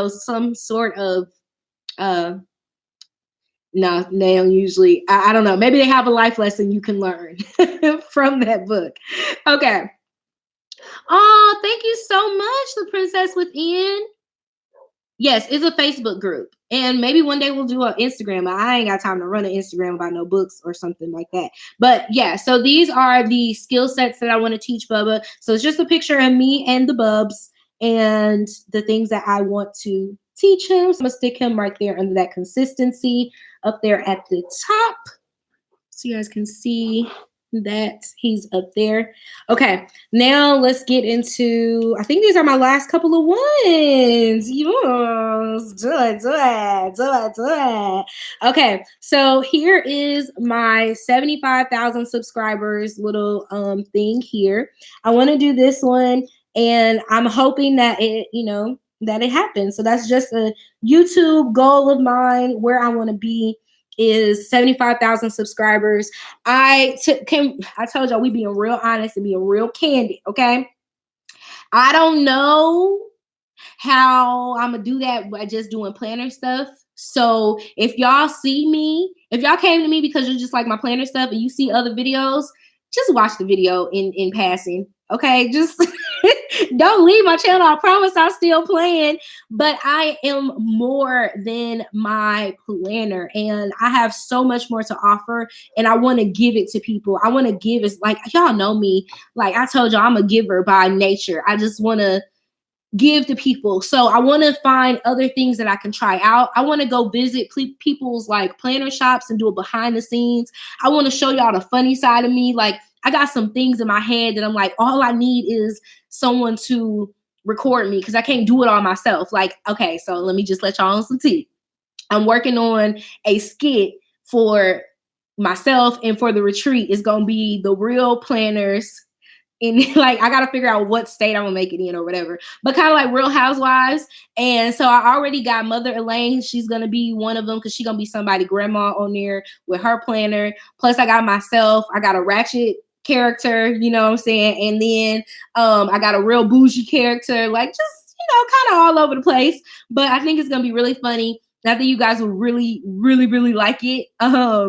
some sort of, no, they don't usually, I don't know. Maybe they have a life lesson you can learn from that book. Okay. Oh, thank you so much, The Princess Within. Yes, it's a Facebook group. And maybe one day we'll do an Instagram. I ain't got time to run an Instagram about no books or something like that. But yeah, so these are the skill sets that I want to teach Bubba. So it's just a picture of me and the Bubs and the things that I want to teach him. So I'm going to stick him right there under that consistency up there at the top, so you guys can see that he's up there. Okay, now let's get into, I think these are my last couple of ones. Yes, do it. Okay, so here is my 75,000 subscribers little thing here. I want to do this one, and I'm hoping that it, that it happens. So that's just a YouTube goal of mine. Where I want to be is 75,000 subscribers. I told y'all we being real honest and being real candid, okay? I don't know how I'm gonna do that by just doing planner stuff. So if y'all see me, if y'all came to me because you just like my planner stuff and you see other videos, just watch the video in passing. Okay, just don't leave my channel. I promise I'll still playing, but I am more than my planner, and I have so much more to offer, and I want to give it to people. I want to give. It's like, y'all know me. Like I told y'all, I'm a giver by nature. I just want to give to people. So I want to find other things that I can try out. I want to go visit people's like planner shops and do a behind the scenes. I want to show y'all the funny side of me. Like I got some things in my head that I'm like, all I need is someone to record me because I can't do it all myself. Like, okay, so let me just let y'all on some tea. I'm working on a skit for myself and for the retreat. It's going to be the real planners. And like, I got to figure out what state I'm going to make it in or whatever, but kind of like Real Housewives. And so I already got Mother Elaine. She's going to be one of them because she's going to be somebody grandma on there with her planner. Plus I got myself, I got a ratchet character, you know what I'm saying? And then I got a real bougie character, like just, you know, kind of all over the place, but I think it's going to be really funny. I think you guys will really, really, really like it. I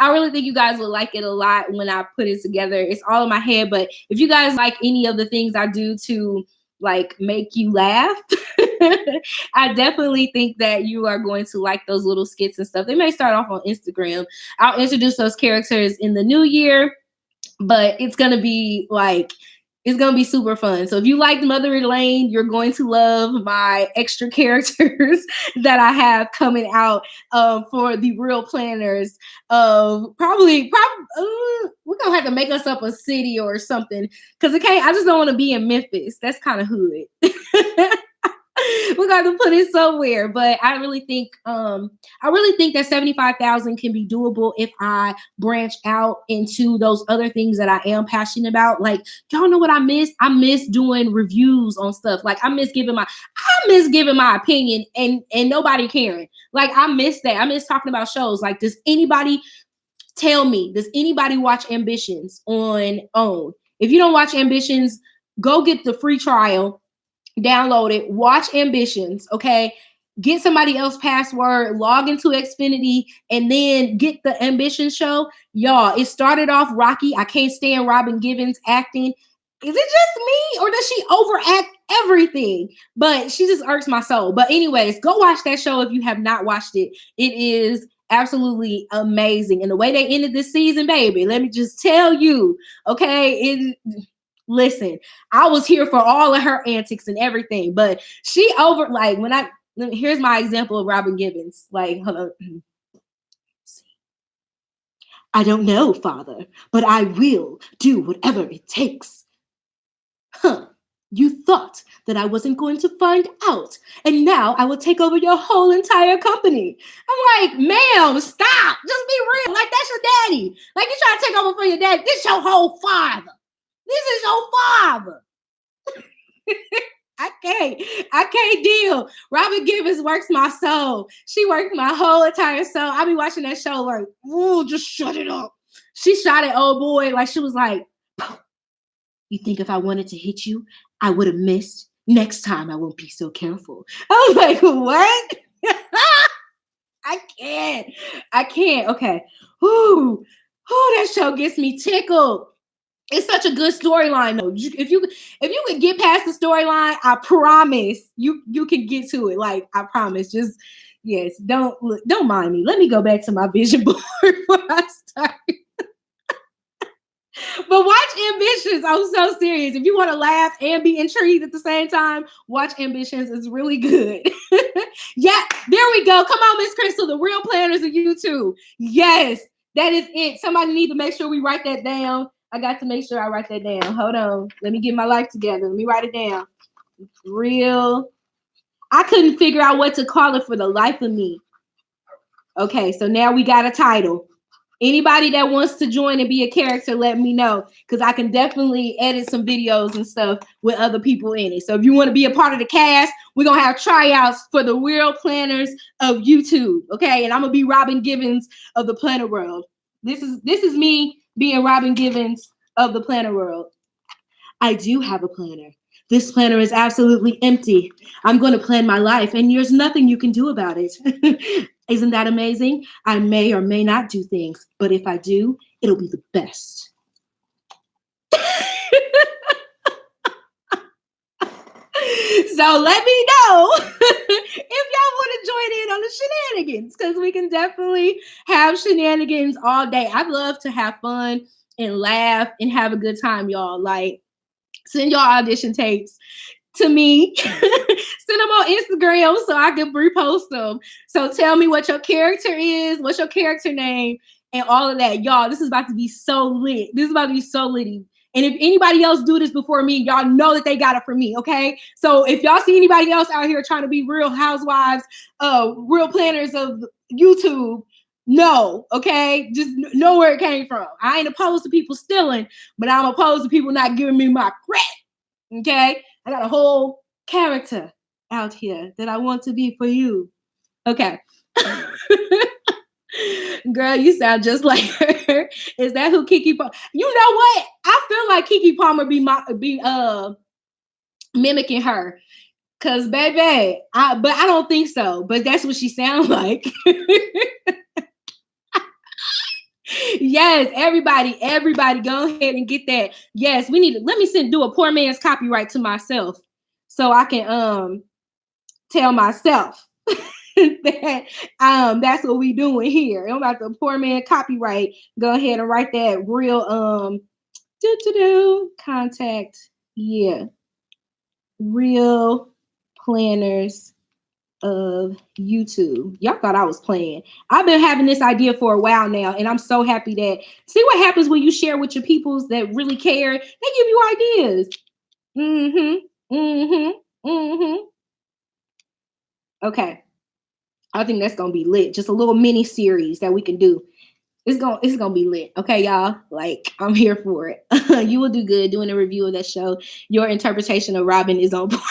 really think you guys will like it a lot when I put it together. It's all in my head, but if you guys like any of the things I do to like make you laugh, I definitely think that you are going to like those little skits and stuff. They may start off on Instagram. I'll introduce those characters in the new year, but it's going to be like, it's going to be super fun. So if you like Mother Elaine, you're going to love my extra characters that I have coming out for the real planners. Probably we're going to have to make us up a city or something because I just don't want to be in Memphis. That's kind of hood. We're going to put it somewhere, but I really think that 75,000 can be doable if I branch out into those other things that I am passionate about. Like, y'all know what I miss? I miss doing reviews on stuff. Like, I miss giving my opinion and nobody caring. Like, I miss that. I miss talking about shows. Like, does anybody watch Ambitions on OWN? If you don't watch Ambitions, go get the free trial. Download it, watch Ambitions, okay? Get somebody else's password, log into Xfinity, and then get the Ambition show. Y'all, it started off rocky. I can't stand Robin Givens acting. Is it just me, or does she overact everything? But she just irks my soul. But anyways, go watch that show if you have not watched it. It is absolutely amazing. And the way they ended this season, baby, let me just tell you, okay, listen, I was here for all of her antics and everything, but she here's my example of Robin Givens. Like, hold on. I don't know, Father, but I will do whatever it takes. Huh. You thought that I wasn't going to find out, and now I will take over your whole entire company. I'm like, ma'am, stop. Just be real. Like, that's your daddy. Like, you trying to take over for your daddy. This is your whole father. This is your father. I can't deal. Robin Givens works my soul. She worked my whole entire soul. I be watching that show like, ooh, just shut it up. She shot at old boy like she was like, you think if I wanted to hit you, I would have missed? Next time I won't be so careful. I was like, what? I can't. Okay. Ooh, that show gets me tickled. It's such a good storyline, though. If you can get past the storyline, I promise you can get to it. Like, I promise. Just yes, don't mind me. Let me go back to my vision board before I start. But watch Ambitions. I'm so serious. If you want to laugh and be intrigued at the same time, watch Ambitions. It's really good. Yeah, there we go. Come on, Miss Crystal. The real planners of YouTube. Yes, that is it. Somebody need to make sure we write that down. I got to make sure I write that down. Hold on. Let me get my life together. Let me write it down. Real. I couldn't figure out what to call it for the life of me. Okay, so now we got a title. Anybody that wants to join and be a character, let me know, because I can definitely edit some videos and stuff with other people in it. So if you want to be a part of the cast, we're going to have tryouts for the real planners of YouTube, okay? And I'm going to be Robin Givens of the planner world. This is me being Robin Givens of the planner world. I do have a planner. This planner is absolutely empty. I'm going to plan my life, and there's nothing you can do about it. Isn't that amazing? I may or may not do things, but if I do, it'll be the best. So let me know if y'all want to join in on the shenanigans, because we can definitely have shenanigans all day. I'd love to have fun and laugh and have a good time, y'all. Like, Send your audition tapes to me. Send them on Instagram so I can repost them. So tell me what your character is, what's your character name, and all of that. Y'all, this is about to be so lit. This is about to be so litty. And if anybody else do this before me, y'all know that they got it from me, okay? So if y'all see anybody else out here trying to be real housewives, real planners of YouTube, no, okay? Just know where it came from. I ain't opposed to people stealing, but I'm opposed to people not giving me my credit, okay? I got a whole character out here that I want to be for you. Okay. Girl, you sound just like her. Is that who Keke Palmer? You know what? I feel like Keke Palmer be mimicking her. Cause baby, but I don't think so. But that's what she sounds like. Yes, everybody, go ahead and get that. Yes, we need to let me do a poor man's copyright to myself so I can tell myself that that's what we doing here. I'm about the poor man copyright. Go ahead and write that real contact. Yeah. Real planners of YouTube. Y'all thought I was playing. I've been having this idea for a while now, and I'm so happy that see what happens when you share with your peoples that really care. They give you ideas. Okay. I think that's gonna be lit. Just a little mini series that we can do. It's gonna be lit. Okay, y'all. Like, I'm here for it. You will do good doing a review of that show. Your interpretation of Robin is on point.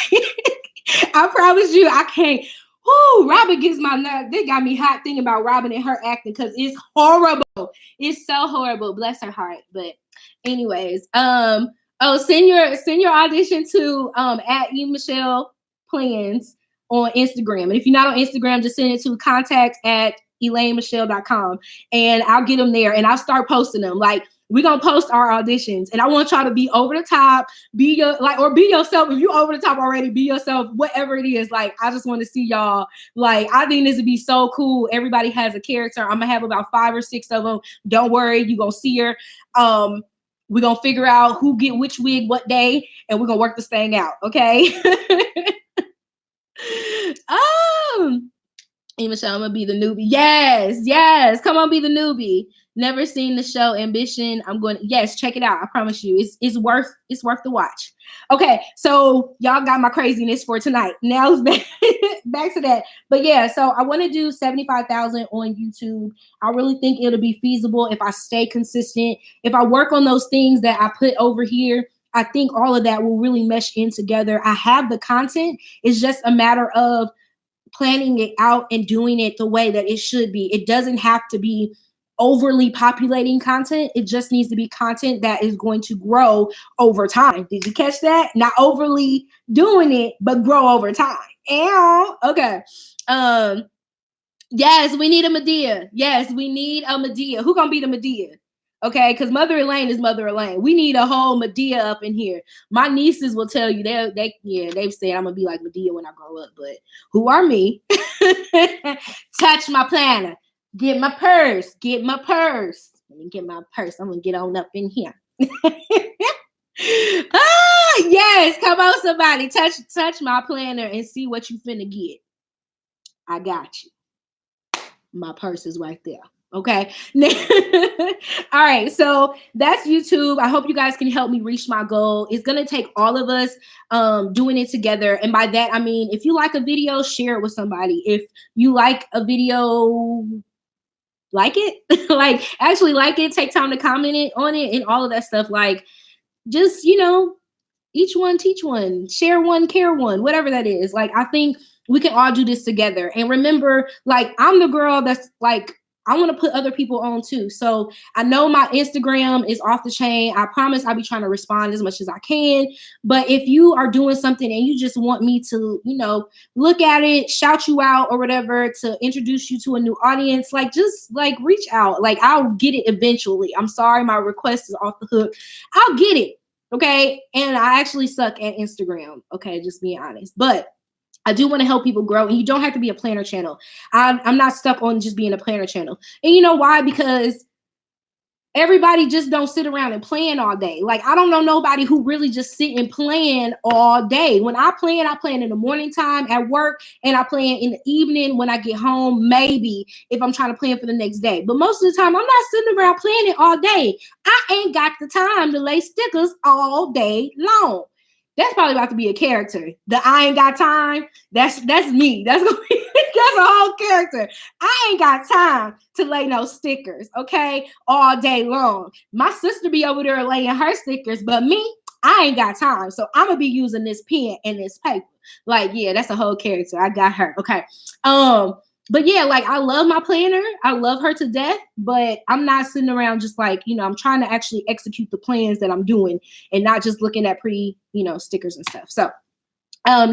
I promise you, I can't. Whoo, Robin gets my nerve. They got me hot thinking about Robin and her acting because it's horrible. It's so horrible. Bless her heart. But anyways, send your audition to at Elaine Michelle Plans on Instagram. And if you're not on Instagram, just send it to contact@ElaineMichelle.com and I'll get them there and I'll start posting them. Like, we're gonna post our auditions and I want y'all to be over the top, be yourself. If you over the top already, be yourself, whatever it is. Like, I just want to see y'all. Like, I think this would be so cool. Everybody has a character. I'm gonna have about 5 or 6 of them. Don't worry, you gonna see her. We're gonna figure out who get which wig what day, and we're gonna work this thing out, okay? Michelle, I'm gonna be the newbie. Yes. Come on, be the newbie. Never seen the show Ambition. Yes, check it out. I promise you, it's worth the watch. Okay, so y'all got my craziness for tonight. Now back to that. But yeah, so I want to do 75,000 on YouTube. I really think it'll be feasible if I stay consistent. If I work on those things that I put over here, I think all of that will really mesh in together. I have the content. It's just a matter of planning it out and doing it the way that it should be. It doesn't have to be overly populating content. It just needs to be content that is going to grow over time. Did you catch that? Not overly doing it, but grow over time. Okay. Yes, we need a Medea. Yes, we need a Medea. Who gonna be the Medea? Okay, because Mother Elaine is Mother Elaine. We need a whole Medea up in here. My nieces will tell you they've said I'm gonna be like Medea when I grow up. But who are me? Touch my planner. Get my purse. Let me get my purse. I'm gonna get on up in here. Yes, come on, somebody. Touch my planner and see what you finna get. I got you. My purse is right there. Okay. All right. So that's YouTube. I hope you guys can help me reach my goal. It's going to take all of us doing it together. And by that, I mean, if you like a video, share it with somebody. If you like a video, like it, actually like it, take time to comment on it and all of that stuff. Like, just, each one, teach one, share one, care one, whatever that is. Like, I think we can all do this together. And remember, like, I'm the girl that's like, I want to put other people on too. So I know my Instagram is off the chain. I promise I'll be trying to respond as much as I can. But if you are doing something and you just want me to, look at it, shout you out or whatever, to introduce you to a new audience, just reach out. Like, I'll get it eventually. I'm sorry, my request is off the hook. I'll get it. Okay. And I actually suck at Instagram. Okay. Just being honest. But I do want to help people grow, and you don't have to be a planner channel. I'm not stuck on just being a planner channel. And you know why? Because everybody just don't sit around and plan all day. Like, I don't know nobody who really just sit and plan all day. When I plan in the morning time at work, and I plan in the evening when I get home, maybe if I'm trying to plan for the next day. But most of the time, I'm not sitting around planning all day. I ain't got the time to lay stickers all day long. That's probably about to be a character. The I ain't got time. That's me. That's gonna be that's a whole character. I ain't got time to lay no stickers, okay, all day long. My sister be over there laying her stickers, but me, I ain't got time. So I'm gonna be using this pen and this paper. Like, yeah, that's a whole character. I got her. Okay. But yeah, like, I love my planner. I love her to death, but I'm not sitting around just like, I'm trying to actually execute the plans that I'm doing and not just looking at pretty, stickers and stuff. So,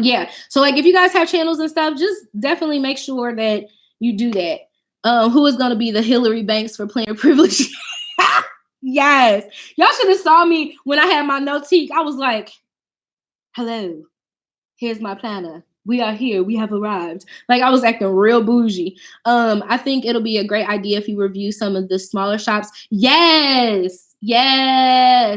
yeah. So, like, if you guys have channels and stuff, just definitely make sure that you do that. Who is going to be the Hillary Banks for planner privilege? Yes. Y'all should have saw me when I had my notique. I was like, hello, here's my planner. We are here. We have arrived. Like, I was acting real bougie. I think it'll be a great idea if you review some of the smaller shops. Yes. I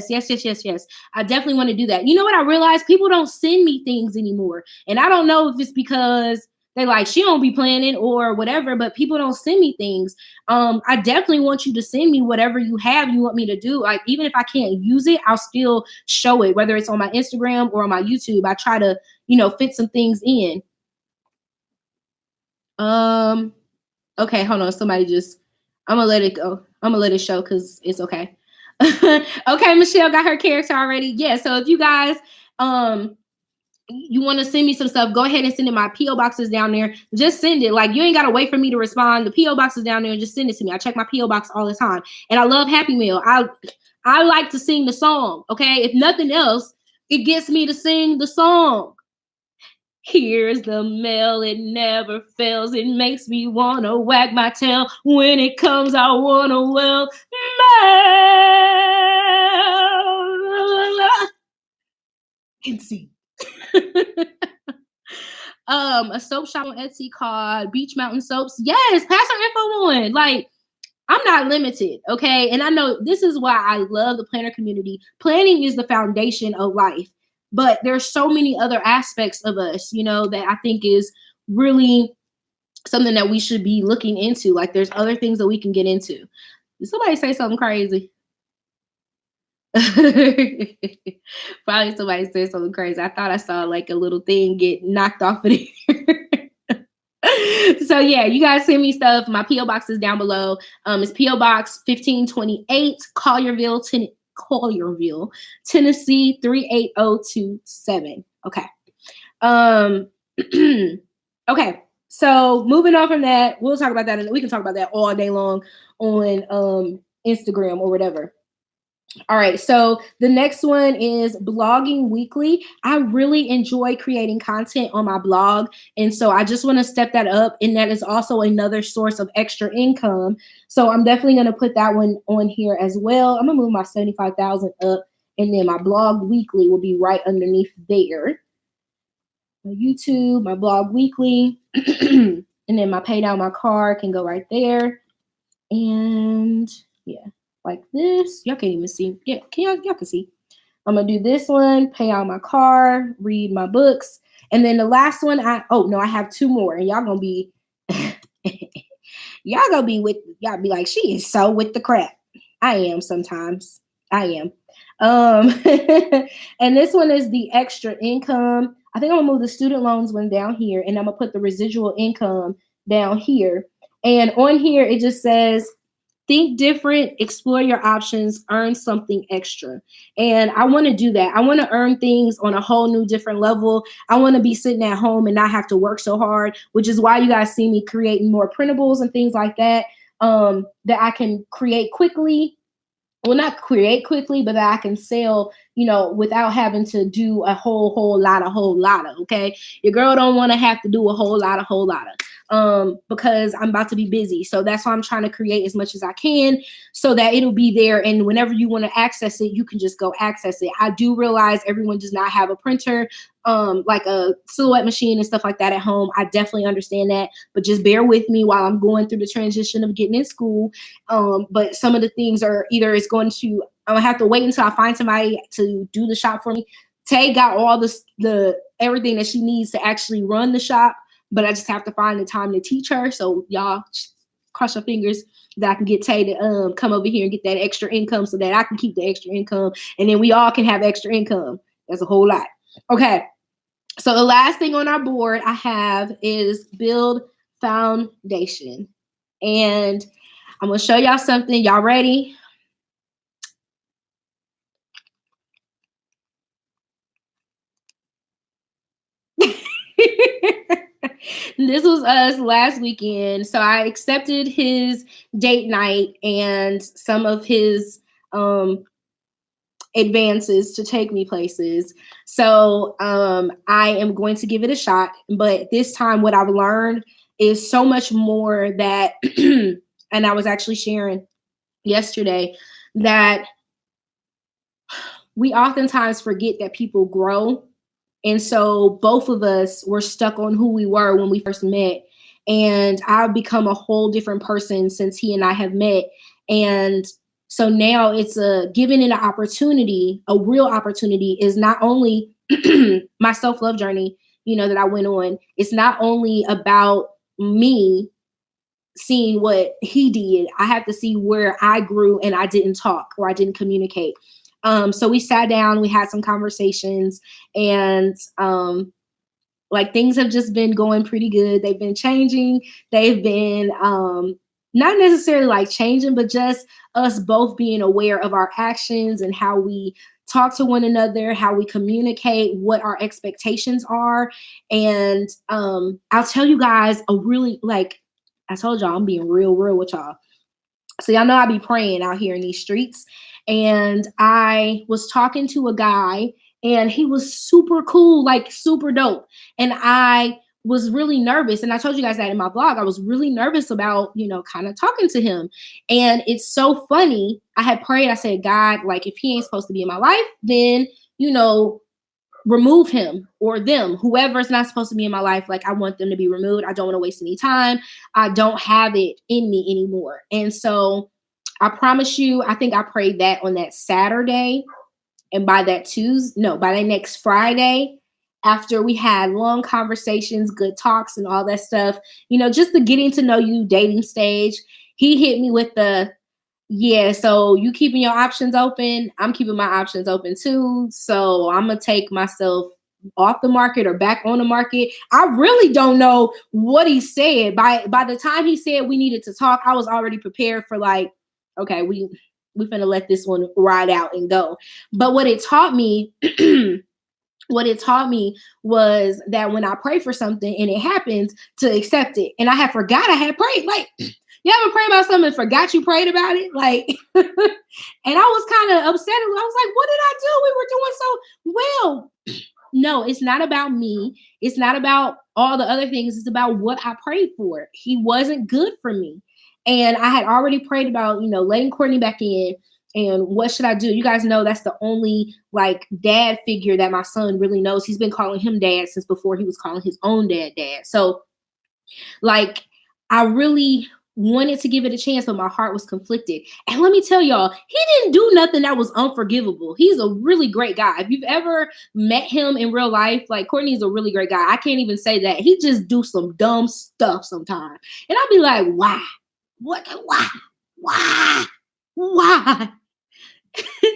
definitely want to do that. You know what I realized? People don't send me things anymore. And I don't know if it's because they like, she don't be planning or whatever, but people don't send me things. I definitely want you to send me whatever you have you want me to do. Like, even if I can't use it, I'll still show it, whether it's on my Instagram or on my YouTube. I try to, fit some things in. Okay, hold on. Somebody I'm gonna let it go. I'm gonna let it show because it's okay. Okay, Michelle got her character already. Yeah, so if you guys, you want to send me some stuff, go ahead and send it. My P.O. box is down there. Just send it. Like, you ain't got to wait for me to respond. The P.O. box is down there, and just send it to me. I check my P.O. box all the time. And I love Happy Meal. I like to sing the song, okay? If nothing else, it gets me to sing the song. Here's the mail, it never fails. It makes me want to wag my tail. When it comes, I want to well mail. And sing. A soap shop on Etsy called Beach Mountain Soaps. Yes, pass our info on. Like, I'm not limited, okay? And I know this is why I love the planner community. Planning is the foundation of life, but there's so many other aspects of us, that I think is really something that we should be looking into. Like, there's other things that we can get into. Did somebody say something crazy? Probably somebody said something crazy. I thought I saw like a little thing get knocked off of there. So yeah, you guys send me stuff. My P.O. box is down below. It's P.O. Box 1528, Collierville, Tennessee 38027. Okay. Okay. So moving on from that, we'll talk about that, and we can talk about that all day long on Instagram or whatever. All right, so the next one is blogging weekly. I really enjoy creating content on my blog, and so I just want to step that up, and that is also another source of extra income. So I'm definitely going to put that one on here as well. I'm going to move my 75,000 up, and then my blog weekly will be right underneath there. My YouTube, my blog weekly, and then my pay down my car can go right there. And yeah. Like this. Y'all can't even see. Yeah, y'all can see. I'm gonna do this one, pay out my car, read my books, and then the last one, I have two more, and y'all gonna be y'all be like, she is so with the crap. I am sometimes. I am. And this one is the extra income. I think I'm gonna move the student loans one down here, and I'm gonna put the residual income down here. And on here it just says, think different, explore your options, earn something extra. And I want to do that. I want to earn things on a whole new different level. I want to be sitting at home and not have to work so hard, which is why you guys see me creating more printables and things like that, that I can create quickly. Well, not create quickly, but that I can sell, without having to do a whole lot of, okay? Your girl don't want to have to do a whole lot of. because I'm about to be busy. So that's why I'm trying to create as much as I can so that it'll be there. And whenever you want to access it, you can just go access it. I do realize everyone does not have a printer, like a silhouette machine and stuff like that at home. I definitely understand that, but just bear with me while I'm going through the transition of getting in school. But some of the things are either I'm gonna have to wait until I find somebody to do the shop for me. Tay got all the everything that she needs to actually run the shop, but I just have to find the time to teach her. So y'all cross your fingers that I can get Tay to come over here and get that extra income so that I can keep the extra income, and then we all can have extra income. That's a whole lot. Okay. So the last thing on our board I have is build foundation. And I'm going to show y'all something. Y'all ready? This was us last weekend. So I accepted his date night and some of his advances to take me places. So I am going to give it a shot. But this time what I've learned is so much more that, and I was actually sharing yesterday, that we oftentimes forget that people grow. And so both of us were stuck on who we were when we first met. And I've become a whole different person since he and I have met. And so now it's giving it an opportunity, a real opportunity, is not only my self-love journey, that I went on. It's not only about me seeing what he did. I have to see where I grew and I didn't talk or I didn't communicate. So we sat down, we had some conversations, and like things have just been going pretty good. They've been changing. They've been not necessarily like changing, but just us both being aware of our actions and how we talk to one another, how we communicate, what our expectations are. And I'll tell you guys I told y'all I'm being real with y'all. So y'all know I be praying out here in these streets. And I was talking to a guy and he was super cool, like super dope. And I was really nervous. And I told you guys that in my blog. I was really nervous about, kind of talking to him. And it's so funny. I had prayed. I said, God, like, if he ain't supposed to be in my life, then, remove him or them, whoever's not supposed to be in my life. Like, I want them to be removed. I don't want to waste any time. I don't have it in me anymore. And so I promise you, I think I prayed that on that Saturday. And by that next Friday, after we had long conversations, good talks and all that stuff, just the getting to know you dating stage, he hit me with so you keeping your options open. I'm keeping my options open too. So I'm going to take myself off the market or back on the market. I really don't know what he said. By the time he said we needed to talk, I was already prepared for like, okay, we're going to let this one ride out and go. But what it taught me, was that when I pray for something and it happens, to accept it. And I had forgot I had prayed. Like, you ever pray about something and forgot you prayed about it? Like, and I was kind of upset. I was like, what did I do? We were doing so well. No, it's not about me. It's not about all the other things. It's about what I prayed for. He wasn't good for me. And I had already prayed about, letting Courtney back in. And what should I do? You guys know that's the only like dad figure that my son really knows. He's been calling him dad since before he was calling his own dad. So like, I really wanted to give it a chance, but my heart was conflicted. And let me tell y'all, he didn't do nothing that was unforgivable. He's a really great guy. If you've ever met him in real life, like Courtney's a really great guy. I can't even say that. He just do some dumb stuff sometimes. And I'll be like, why? Why?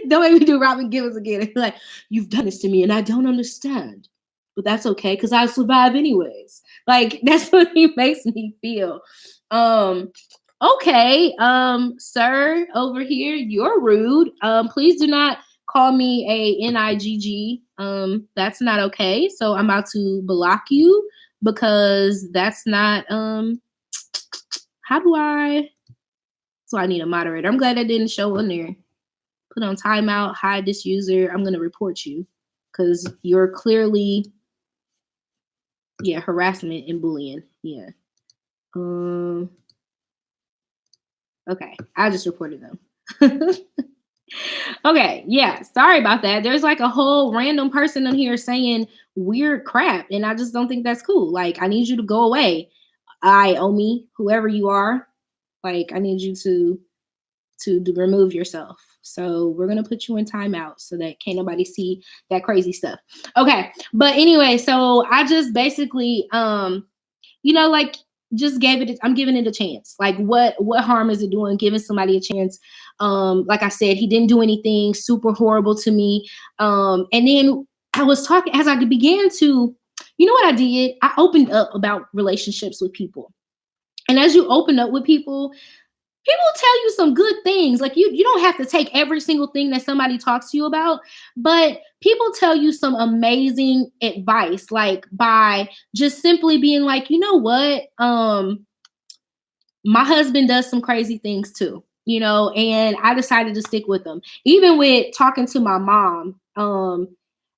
Don't make me do Robin Givens again. Like, you've done this to me and I don't understand. But that's okay, because I survive anyways. Like, that's what he makes me feel. Okay, sir, over here, you're rude. Please do not call me a NIGG. That's not okay. So I'm about to block you because that's not, so I need a moderator. I'm glad that didn't show on there. Put on timeout, hide this user. I'm going to report you because you're clearly, harassment and bullying. Yeah. Okay, I just reported them. Okay, yeah, sorry about that. There's like a whole random person in here saying weird crap, and I just don't think that's cool. Like, I need you to go away. Omi, whoever you are, like, I need you to remove yourself. So we're gonna put you in timeout so that can't nobody see that crazy stuff. Okay, but anyway, so I just basically like just I'm giving it a chance. Like what harm is it doing giving somebody a chance? Like I said, he didn't do anything super horrible to me. And then I was talking as I began to, you know what I did? I opened up about relationships with people. And as you open up with people tell you some good things. Like you don't have to take every single thing that somebody talks to you about, but people tell you some amazing advice, like by just simply being like, you know what? My husband does some crazy things too, and I decided to stick with him. Even with talking to my mom,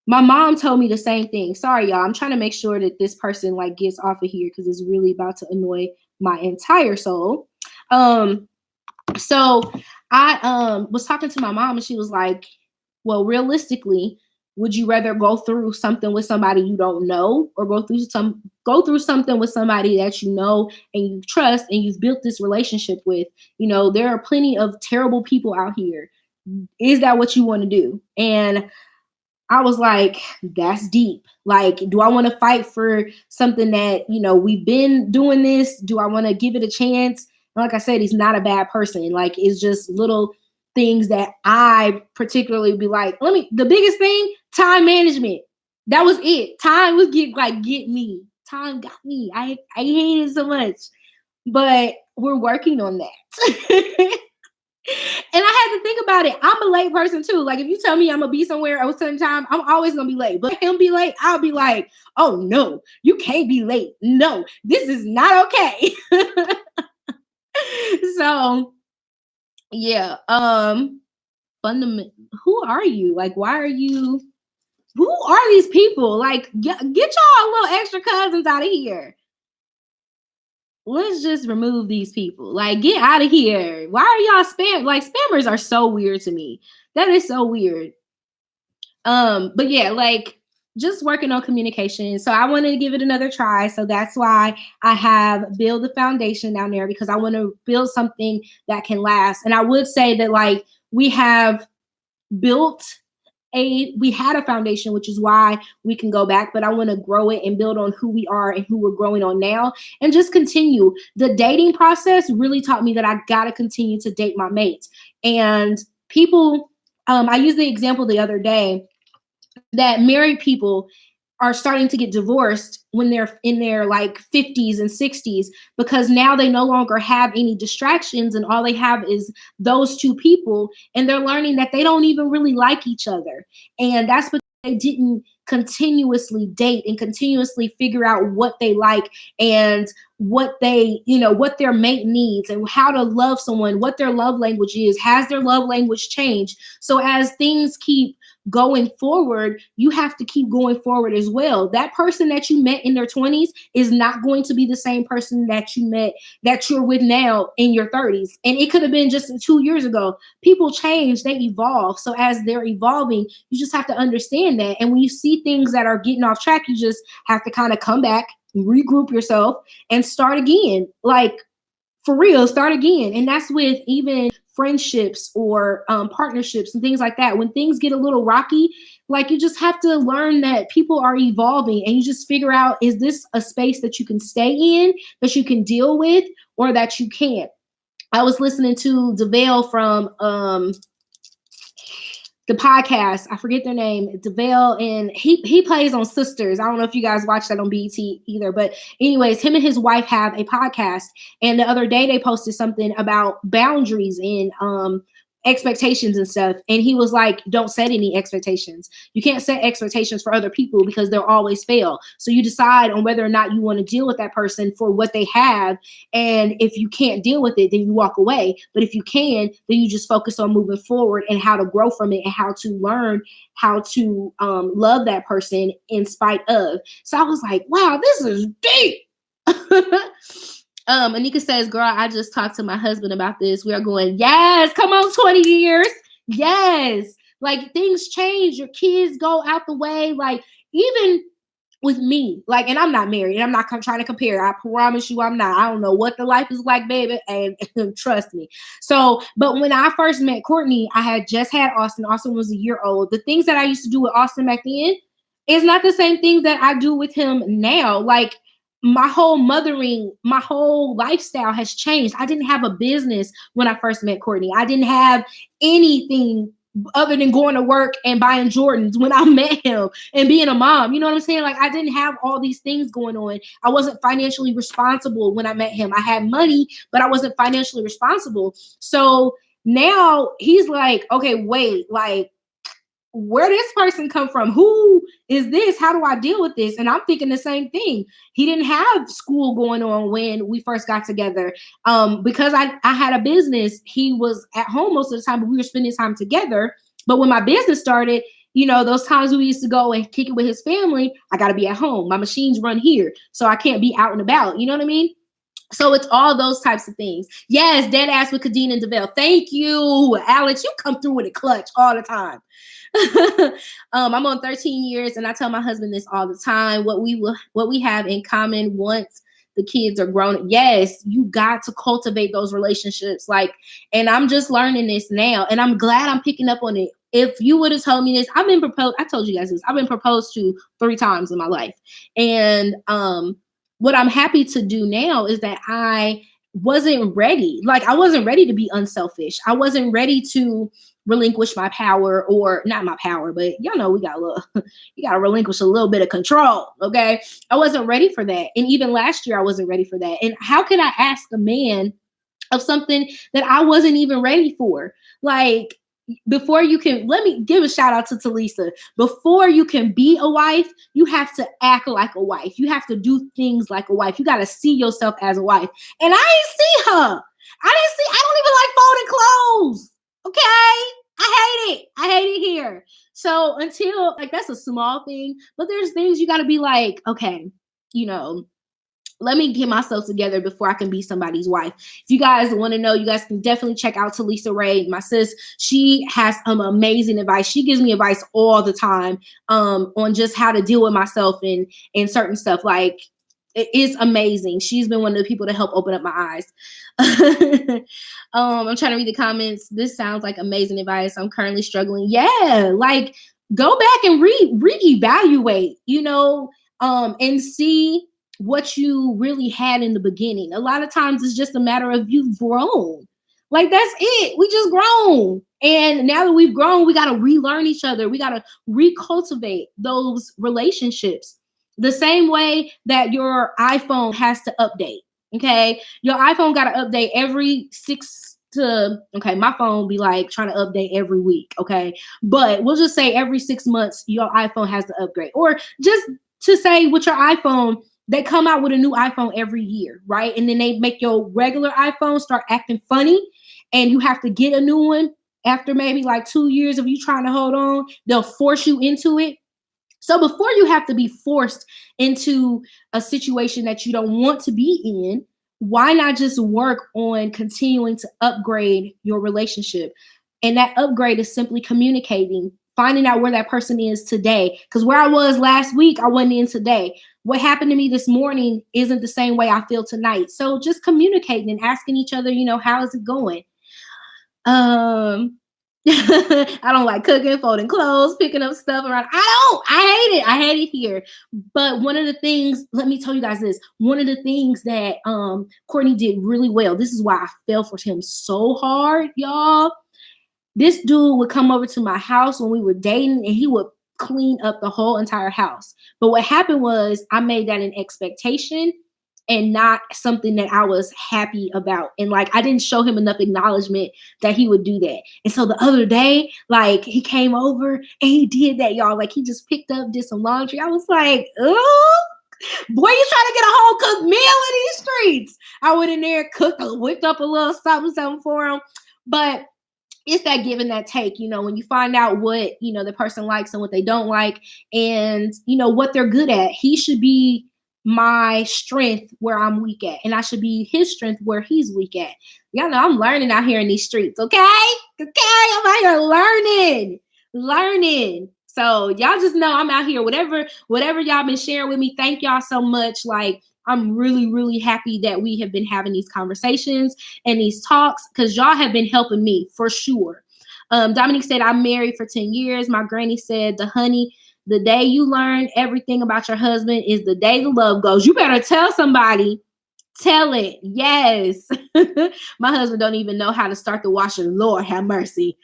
my mom told me the same thing. Sorry, y'all. I'm trying to make sure that this person like gets off of here because it's really about to annoy my entire soul. So I was talking to my mom and she was like, well, realistically, would you rather go through something with somebody you don't know or go through something with somebody that you know and you trust and you've built this relationship with? There are plenty of terrible people out here. Is that what you want to do? And I was like, that's deep. Like, do I want to fight for something that, we've been doing this? Do I want to give it a chance? And like I said, he's not a bad person. Like, it's just little things that I particularly be like, the biggest thing, time management. That was it. Time was get me. Time got me. I hate it so much. But we're working on that. And I had to think about it. I'm a late person too. Like if you tell me I'm gonna be somewhere at a certain time, I'm always gonna be late. But him be late, I'll be like, oh no, you can't be late. No, this is not okay. So yeah. Who are you? Like, why are you? Who are these people? Like, get y'all little extra cousins out of here. Let's just remove these people. Like, get out of here. Why are y'all spam? Like, spammers are so weird to me. That is so weird. But yeah, like just working on communication. So I wanted to give it another try. So that's why I have build the foundation down there because I want to build something that can last. And I would say that like we have built we had a foundation, which is why we can go back, but I want to grow it and build on who we are and who we're growing on now and just continue. The dating process really taught me that I got to continue to date my mate. And people, I used the example the other day that married people are starting to get divorced when they're in their like 50s and 60s because now they no longer have any distractions and all they have is those two people and they're learning that they don't even really like each other. And that's because they didn't continuously date and continuously figure out what they like and what they, what their mate needs and how to love someone, what their love language is. Has their love language changed? So as things keep going forward, you have to keep going forward as well. That person that you met in their 20s is not going to be the same person that you met that you're with now in your 30s. And it could have been just 2 years ago. People change, they evolve. So as they're evolving, you just have to understand that. And when you see things that are getting off track, you just have to kind of come back, regroup yourself and start again. Like for real, start again. And that's with even friendships or partnerships and things like that. When things get a little rocky, like you just have to learn that people are evolving and you just figure out, is this a space that you can stay in, that you can deal with, or that you can't? I was listening to DeVale from the podcast. I forget their name. DeVale, and he plays on Sisters. I don't know if you guys watch that on BET either, but anyways, him and his wife have a podcast. And the other day they posted something about boundaries and expectations and stuff. And he was like, don't set any expectations. You can't set expectations for other people because they'll always fail. So you decide on whether or not you want to deal with that person for what they have. And if you can't deal with it, then you walk away. But if you can, then you just focus on moving forward and how to grow from it and how to learn how to love that person in spite of. So I was like, wow, this is deep. Anika says, girl, I just talked to my husband about this. We are going, yes, come on, 20 years. Yes. Like things change. Your kids go out the way. Like even with me, like, and I'm not married, and I'm not trying to compare. I promise you, I'm not. I don't know what the life is like, baby, and trust me. So, but when I first met Courtney, I had just had Austin. Austin was a year old. The things that I used to do with Austin back then is not the same things that I do with him now. Like my whole mothering, my whole lifestyle has changed. I didn't have a business when I first met Courtney. I didn't have anything other than going to work and buying Jordans when I met him and being a mom. You know what I'm saying? Like I didn't have all these things going on. I wasn't financially responsible when I met him. I had money, but I wasn't financially responsible. So now he's like, okay, wait, like where this person come from? Who is this? How do I deal with this? And I'm thinking the same thing. He didn't have school going on when we first got together. Because I had a business, he was at home most of the time, but we were spending time together. But when my business started, you know, those times we used to go and kick it with his family, I got to be at home. My machines run here, so I can't be out and about. You know what I mean? So it's all those types of things. Yes, dead ass with Kadeen and DeVille. Thank you, Alex. You come through with a clutch all the time. I'm on 13 years, and I tell my husband this all the time. What we have in common once the kids are grown. Yes, you got to cultivate those relationships. Like, and I'm just learning this now, and I'm glad I'm picking up on it. If you would have told me this, I've been proposed. I told you guys this. I've been proposed to 3 times in my life, and what I'm happy to do now is that I wasn't ready. Like I wasn't ready to be unselfish. I wasn't ready to relinquish my power, or not my power, but y'all know we got a little, you got to relinquish a little bit of control. Okay. I wasn't ready for that. And even last year I wasn't ready for that. And how could I ask a man of something that I wasn't even ready for? Like, before you can, let me give a shout out to Talisa. Before you can be a wife, you have to act like a wife. You have to do things like a wife. You got to see yourself as a wife. And I ain't see her. I don't even like folding clothes. Okay. I hate it here. So until, like, that's a small thing, but there's things you got to be like, okay, you know, let me get myself together before I can be somebody's wife. If you guys want to know, you guys can definitely check out Talisa Ray, my sis. She has some amazing advice. She gives me advice all the time on just how to deal with myself and certain stuff. Like, it is amazing. She's been one of the people to help open up my eyes. I'm trying to read the comments. This sounds like amazing advice. I'm currently struggling. Yeah, like go back and reevaluate, you know, and see what you really had in the beginning. A lot of times it's just a matter of you've grown. Like that's it. We just grown. And now that we've grown, we got to relearn each other. We got to recultivate those relationships. The same way that your iPhone has to update. Okay. Your iPhone got to update every my phone be like trying to update every week. Okay. But we'll just say every 6 months, your iPhone has to upgrade. Or just to say with your iPhone, they come out with a new iPhone every year, right? And then they make your regular iPhone start acting funny, and you have to get a new one after maybe like 2 years of you trying to hold on. They'll force you into it. So before you have to be forced into a situation that you don't want to be in, why not just work on continuing to upgrade your relationship? And that upgrade is simply communicating, finding out where that person is today. Because where I was last week, I wasn't in today. What happened to me this morning isn't the same way I feel tonight. So just communicating and asking each other, you know, how is it going? I don't like cooking, folding clothes, picking up stuff around. I hate it here. But one of the things, let me tell you guys this, one of the things that Courtney did really well, this is why I fell for him so hard, y'all. This dude would come over to my house when we were dating, and he would clean up the whole entire house. But what happened was I made that an expectation and not something that I was happy about. And like, I didn't show him enough acknowledgement that he would do that. And so the other day, like he came over and he did that, y'all. Like he just picked up, did some laundry. I was like, oh, boy, you trying to get a whole cooked meal in these streets. I went in there, whipped up a little something for him. But it's that give and that take, you know, when you find out what, you know, the person likes and what they don't like and, you know, what they're good at. He should be my strength where I'm weak at, and I should be his strength where he's weak at. Y'all know I'm learning out here in these streets, okay? Okay, I'm out here learning. So y'all just know I'm out here. Whatever y'all been sharing with me, thank y'all so much. Like, I'm really, really happy that we have been having these conversations and these talks, because y'all have been helping me for sure. Dominique said, I'm married for 10 years. My granny said, the day you learn everything about your husband is the day the love goes. You better tell somebody. Tell it. Yes. My husband don't even know how to start the washer. Lord have mercy.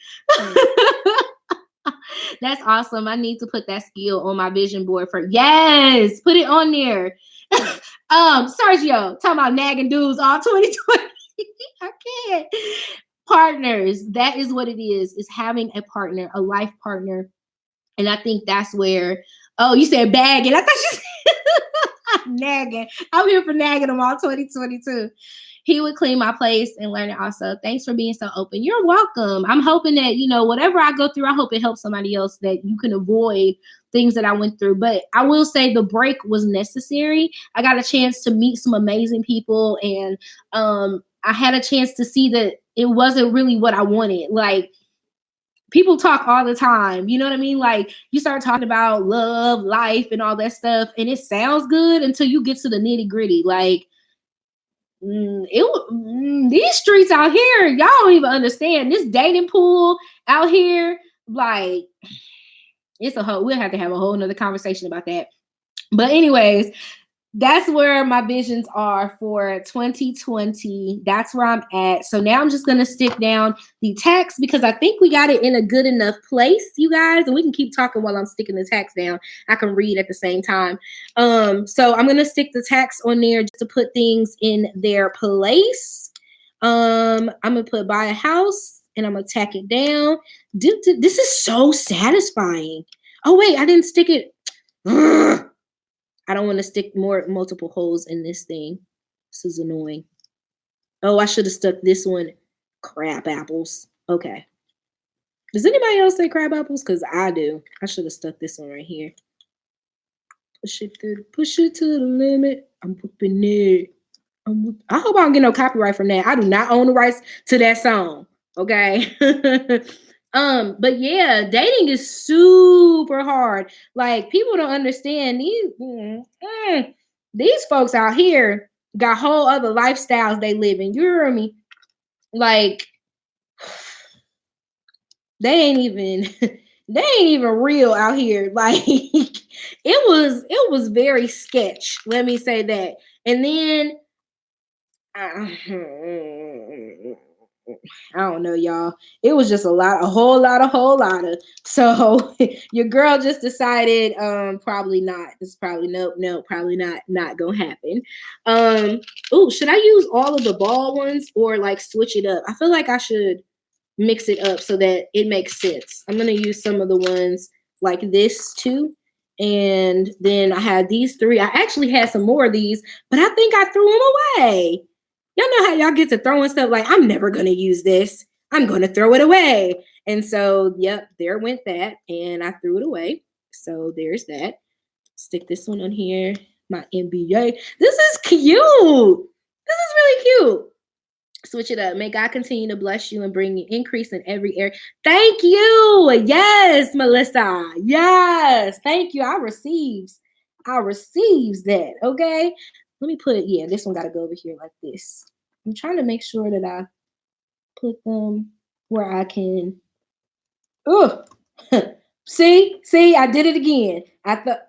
That's awesome. I need to put that skill on my vision board yes, put it on there. Sergio, talking about nagging dudes all 2020. I can't. Partners. That is what it is having a partner, a life partner. And I think that's where, you said bagging. I thought you said nagging. I'm here for nagging them all 2022. He would clean my place and learn it also. Thanks for being so open. You're welcome. I'm hoping that, whatever I go through, I hope it helps somebody else, that you can avoid things that I went through. But I will say the break was necessary. I got a chance to meet some amazing people, and I had a chance to see that it wasn't really what I wanted. Like, people talk all the time, you know what I mean? Like, you start talking about love, life, and all that stuff, and it sounds good until you get to the nitty gritty. Like, these streets out here, y'all don't even understand. This dating pool out here, like, we'll have to have a whole nother conversation about that. But anyways, that's where my visions are for 2020. That's where I'm at. So now I'm just going to stick down the text, because I think we got it in a good enough place, you guys. And we can keep talking while I'm sticking the text down. I can read at the same time. So I'm going to stick the text on there just to put things in their place. I'm going to put buy a house, and I'm going to tack it down. This is so satisfying. Oh, wait, I didn't stick it. Ugh. I don't want to stick multiple holes in this thing. This is annoying. Oh, I should have stuck this one. Crab apples. Okay. Does anybody else say crab apples? Because I do. I should have stuck this one right here. Push it to the limit. I'm whooping it. I hope I don't get no copyright from that. I do not own the rights to that song. Okay. But yeah, dating is super hard. Like, people don't understand these folks out here got whole other lifestyles they live in. You hear me? Like, they ain't even real out here. Like, it was very sketch. Let me say that. And then I don't know, y'all. It was just a whole lot of. So your girl just decided, probably not. It's probably no, probably not gonna happen. Should I use all of the ball ones, or like switch it up? I feel like I should mix it up so that it makes sense. I'm gonna use some of the ones like this too. And then I had these three. I actually had some more of these, but I think I threw them away. Y'all know how y'all get to throwing stuff like, I'm never going to use this. I'm going to throw it away. And so, yep, there went that. And I threw it away. So there's that. Stick this one on here. My NBA. This is cute. This is really cute. Switch it up. May God continue to bless you and bring you increase in every area. Thank you. Yes, Melissa. Yes. Thank you. I receives that. Okay. Let me put, this one got to go over here like this. I'm trying to make sure that I put them where I can. Oh, see, I did it again. I thought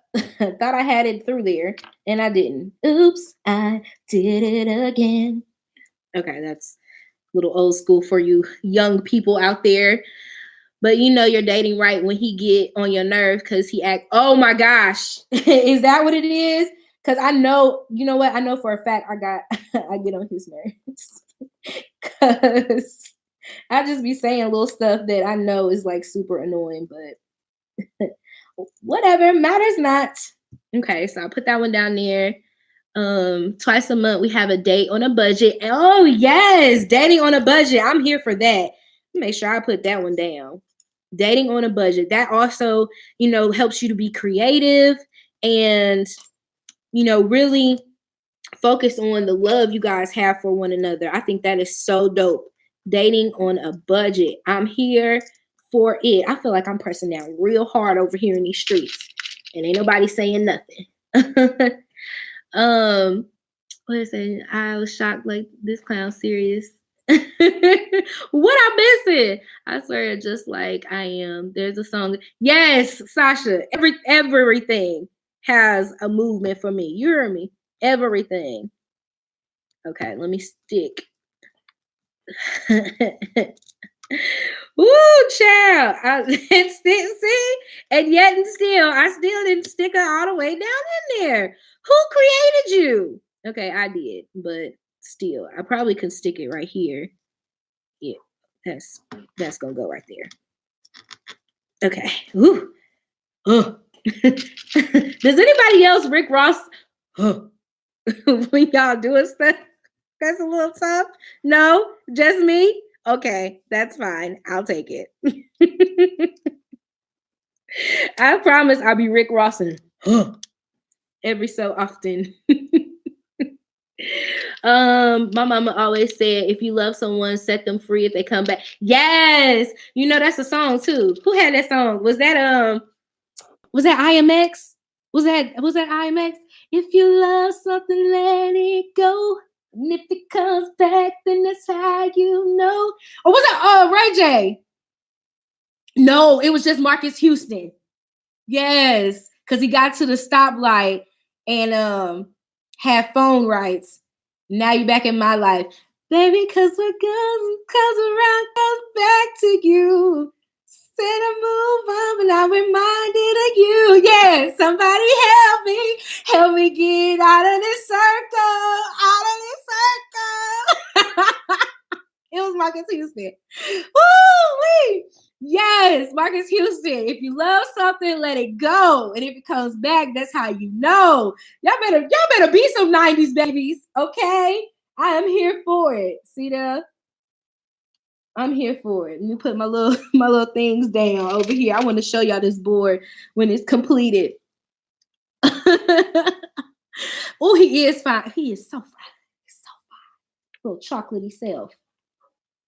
I had it through there, and I didn't. Oops, I did it again. Okay, that's a little old school for you young people out there. But you're dating right when he get on your nerve because he act, oh my gosh. Is that what it is? Because I know, you know what? I know for a fact I get on his nerves. Because I just be saying little stuff that I know is like super annoying, but whatever, matters not. Okay, so I'll put that one down there. Twice a month we have a date on a budget. Oh yes, dating on a budget. I'm here for that. Make sure I put that one down. Dating on a budget. That also, helps you to be creative, and really focus on the love you guys have for one another. I think that is so dope. Dating on a budget. I'm here for it. I feel like I'm pressing down real hard over here in these streets, and ain't nobody saying nothing. What is it? I was shocked, like, this clown serious. What I missing? I swear, just like I am. There's a song. Yes, Sasha. Everything has a movement for me. You hear me? Everything. Okay, let me stick. Woo, child. See? And yet and still, I still didn't stick her all the way down in there. Who created you? Okay, I did, but still, I probably could stick it right here. Yeah, that's gonna go right there. Okay. Ooh. Does anybody else Rick Ross when y'all doing stuff that's a little tough? No, just me. Okay, that's fine. I'll take it. I promise I'll be Rick Rossing every so often. My mama always said, if you love someone, set them free if they come back. Yes, that's a song too. Who had that song? Was that IMX? Was that IMX? If you love something, let it go. And if it comes back, then that's how you know. Or was it Ray J? No, it was just Marcus Houston. Yes, because he got to the stoplight and had phone rights. Now you're back in my life. Baby, because what comes around comes back to you. Said I move on, but I'm reminded of you. Yeah, somebody help me get out of this circle, It was Marcus Houston. Woo-wee. Yes, Marcus Houston. If you love something, let it go, and if it comes back, that's how you know. Y'all better be some 90s babies, okay? I am here for it. See that? I'm here for it. Let me put my little things down over here. I want to show y'all this board when it's completed. Oh, he is fine. He is so fine. He's so fine. Little chocolatey self.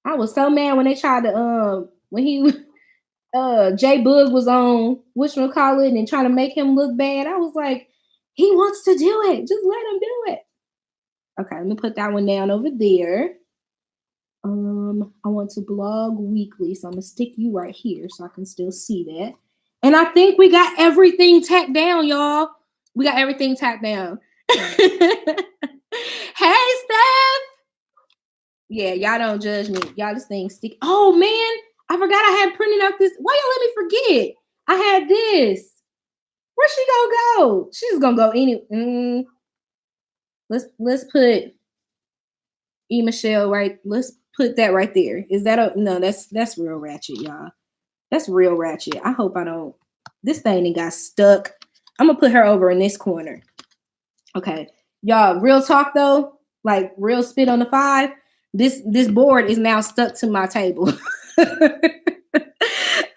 I was so mad when they tried to when he J Boog was on whatchamacallit and trying to make him look bad. I was like, he wants to do it. Just let him do it. Okay, let me put that one down over there. I want to blog weekly, so I'm gonna stick you right here so I can still see that. And I think we got everything tacked down, y'all. We got everything tacked down. Hey, Steph. Yeah, y'all don't judge me. Y'all just think stick. Oh man, I forgot I had printed out this. Why y'all let me forget? I had this. Where's she gonna go? She's gonna go any. Let's put E Michelle right. Let's put that right there. Is that no? That's real ratchet, y'all. That's real ratchet. I hope I don't. This thing that got stuck. I'm gonna put her over in this corner. Okay, y'all. Real talk though, like real spit on the 5. This board is now stuck to my table.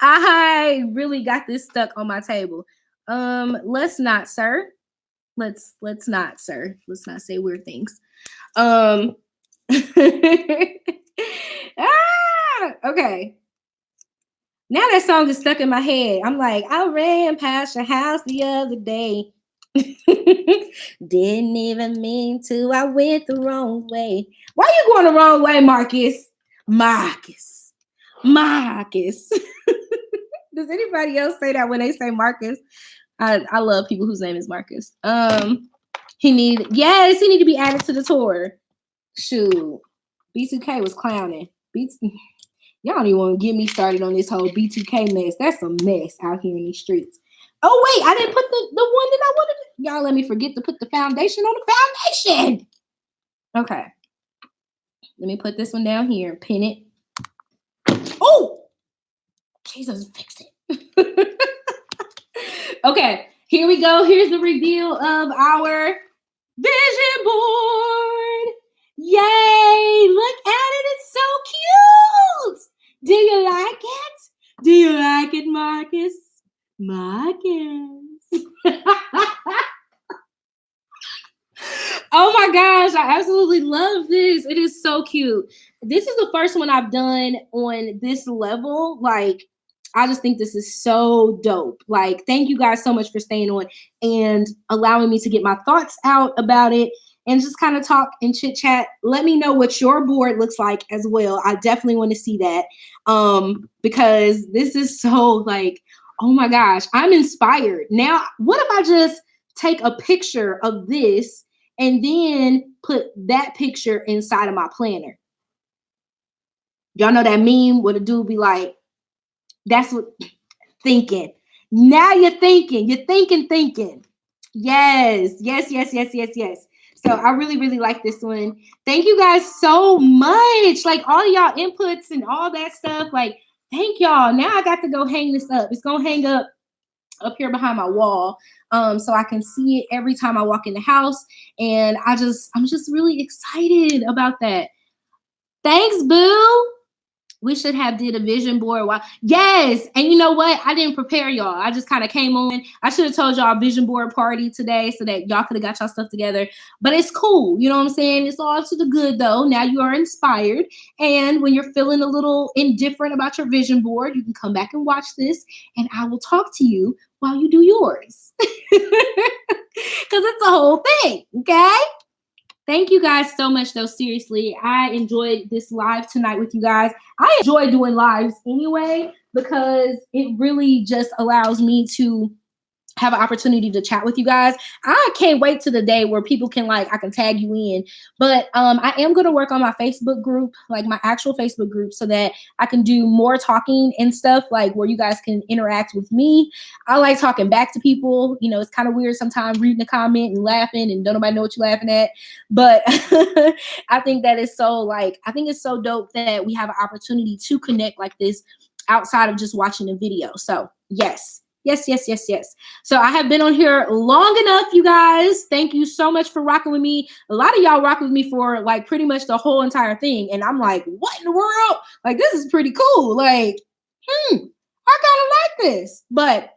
I really got this stuck on my table. Let's not, sir. Let's not, sir. Let's not say weird things. Okay. Now that song is stuck in my head. I'm like, I ran past your house the other day. Didn't even mean to. I went the wrong way. Why are you going the wrong way, Marcus? Marcus. Does anybody else say that when they say Marcus? I love people whose name is Marcus. He need to be added to the tour. Shoot. B2K was clowning. Y'all don't even want to get me started on this whole B2K mess. That's a mess out here in these streets. Oh, wait, I didn't put the one that I wanted. Y'all let me forget to put the foundation on the foundation. Okay. Let me put this one down here and pin it. Oh! Jesus, fix it. Okay, here we go. Here's the reveal of our vision board. Yay! Look at it. It's so cute. Do you like it? Do you like it, Marcus? Marcus. Oh my gosh, I absolutely love this. It is so cute. This is the first one I've done on this level. Like, I just think this is so dope. Like, thank you guys so much for staying on and allowing me to get my thoughts out about it and just kind of talk and chit chat. Let me know what your board looks like as well. I definitely want to see that because this is so like, oh my gosh, I'm inspired. Now, what if I just take a picture of this and then put that picture inside of my planner? Y'all know that meme where the dude be like, that's what thinking. Now you're thinking. Yes. So I really, really like this one. Thank you guys so much. Like all y'all inputs and all that stuff. Like, thank y'all. Now I got to go hang this up. It's gonna hang up here behind my wall, so I can see it every time I walk in the house. And I'm just really excited about that. Thanks, boo. We should have did a vision board. Yes. And you know what? I didn't prepare y'all. I just kind of came on. I should have told y'all a vision board party today so that y'all could have got y'all stuff together. But it's cool. You know what I'm saying? It's all to the good though. Now you are inspired. And when you're feeling a little indifferent about your vision board, you can come back and watch this and I will talk to you while you do yours. Because it's a whole thing. Okay? Thank you guys so much, though. Seriously, I enjoyed this live tonight with you guys. I enjoy doing lives anyway because it really just allows me to have an opportunity to chat with you guys. I can't wait to the day where people can I can tag you in. But I am going to work on my Facebook group, like my actual Facebook group, so that I can do more talking and stuff, like where you guys can interact with me. I like talking back to people. You know, it's kind of weird sometimes reading a comment and laughing and don't nobody know what you're laughing at. But I think that is so I think it's so dope that we have an opportunity to connect like this outside of just watching a video. So yes. So I have been on here long enough, you guys. Thank you so much for rocking with me. A lot of y'all rock with me for pretty much the whole entire thing. And I'm like, what in the world? This is pretty cool. I kind of like this. But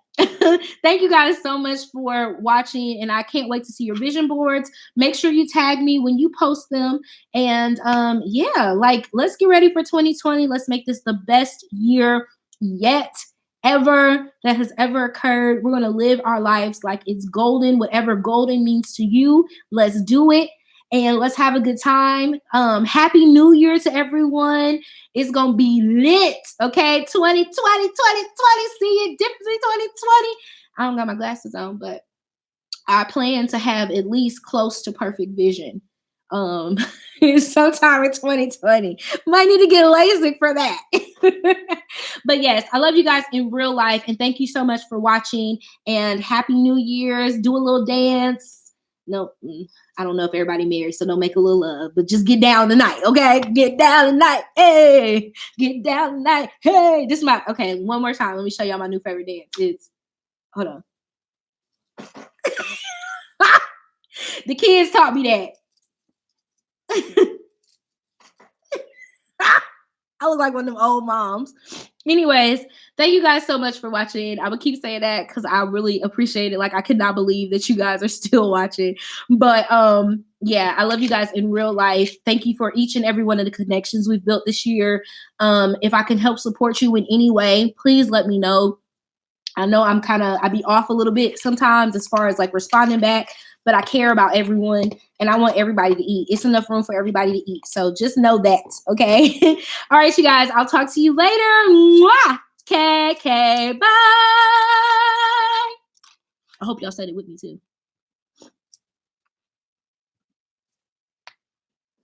thank you guys so much for watching. And I can't wait to see your vision boards. Make sure you tag me when you post them. And yeah, let's get ready for 2020. Let's make this the best year yet. Ever that has ever occurred. We're going to live our lives like it's golden, whatever golden means to you. Let's do it and let's have a good time. Happy New Year to everyone. It's going to be lit. Okay. 2020. See it differently 2020. I don't got my glasses on, but I plan to have at least close to perfect vision. Sometime in 2020. Might need to get LASIK for that. But yes, I love you guys in real life, and thank you so much for watching, and Happy New Year's. Do a little dance. No, I don't know if everybody married, so don't make a little love, but just get down tonight, okay? Get down tonight. Hey, get down tonight. Hey, this is my, okay, one more time. Let me show y'all my new favorite dance. Hold on. The kids taught me that. I look like one of them old moms. Anyways, thank you guys so much for watching. I would keep saying that because I really appreciate it. I could not believe that you guys are still watching. But yeah, I love you guys in real life. Thank you for each and every one of the connections we've built this year. If I can help support you in any way, please let me know. I know I be off a little bit sometimes as far as responding back, but I care about everyone and I want everybody to eat. It's enough room for everybody to eat. So just know that, okay? All right, you guys, I'll talk to you later. Mwah! Okay, bye. I hope y'all said it with me too.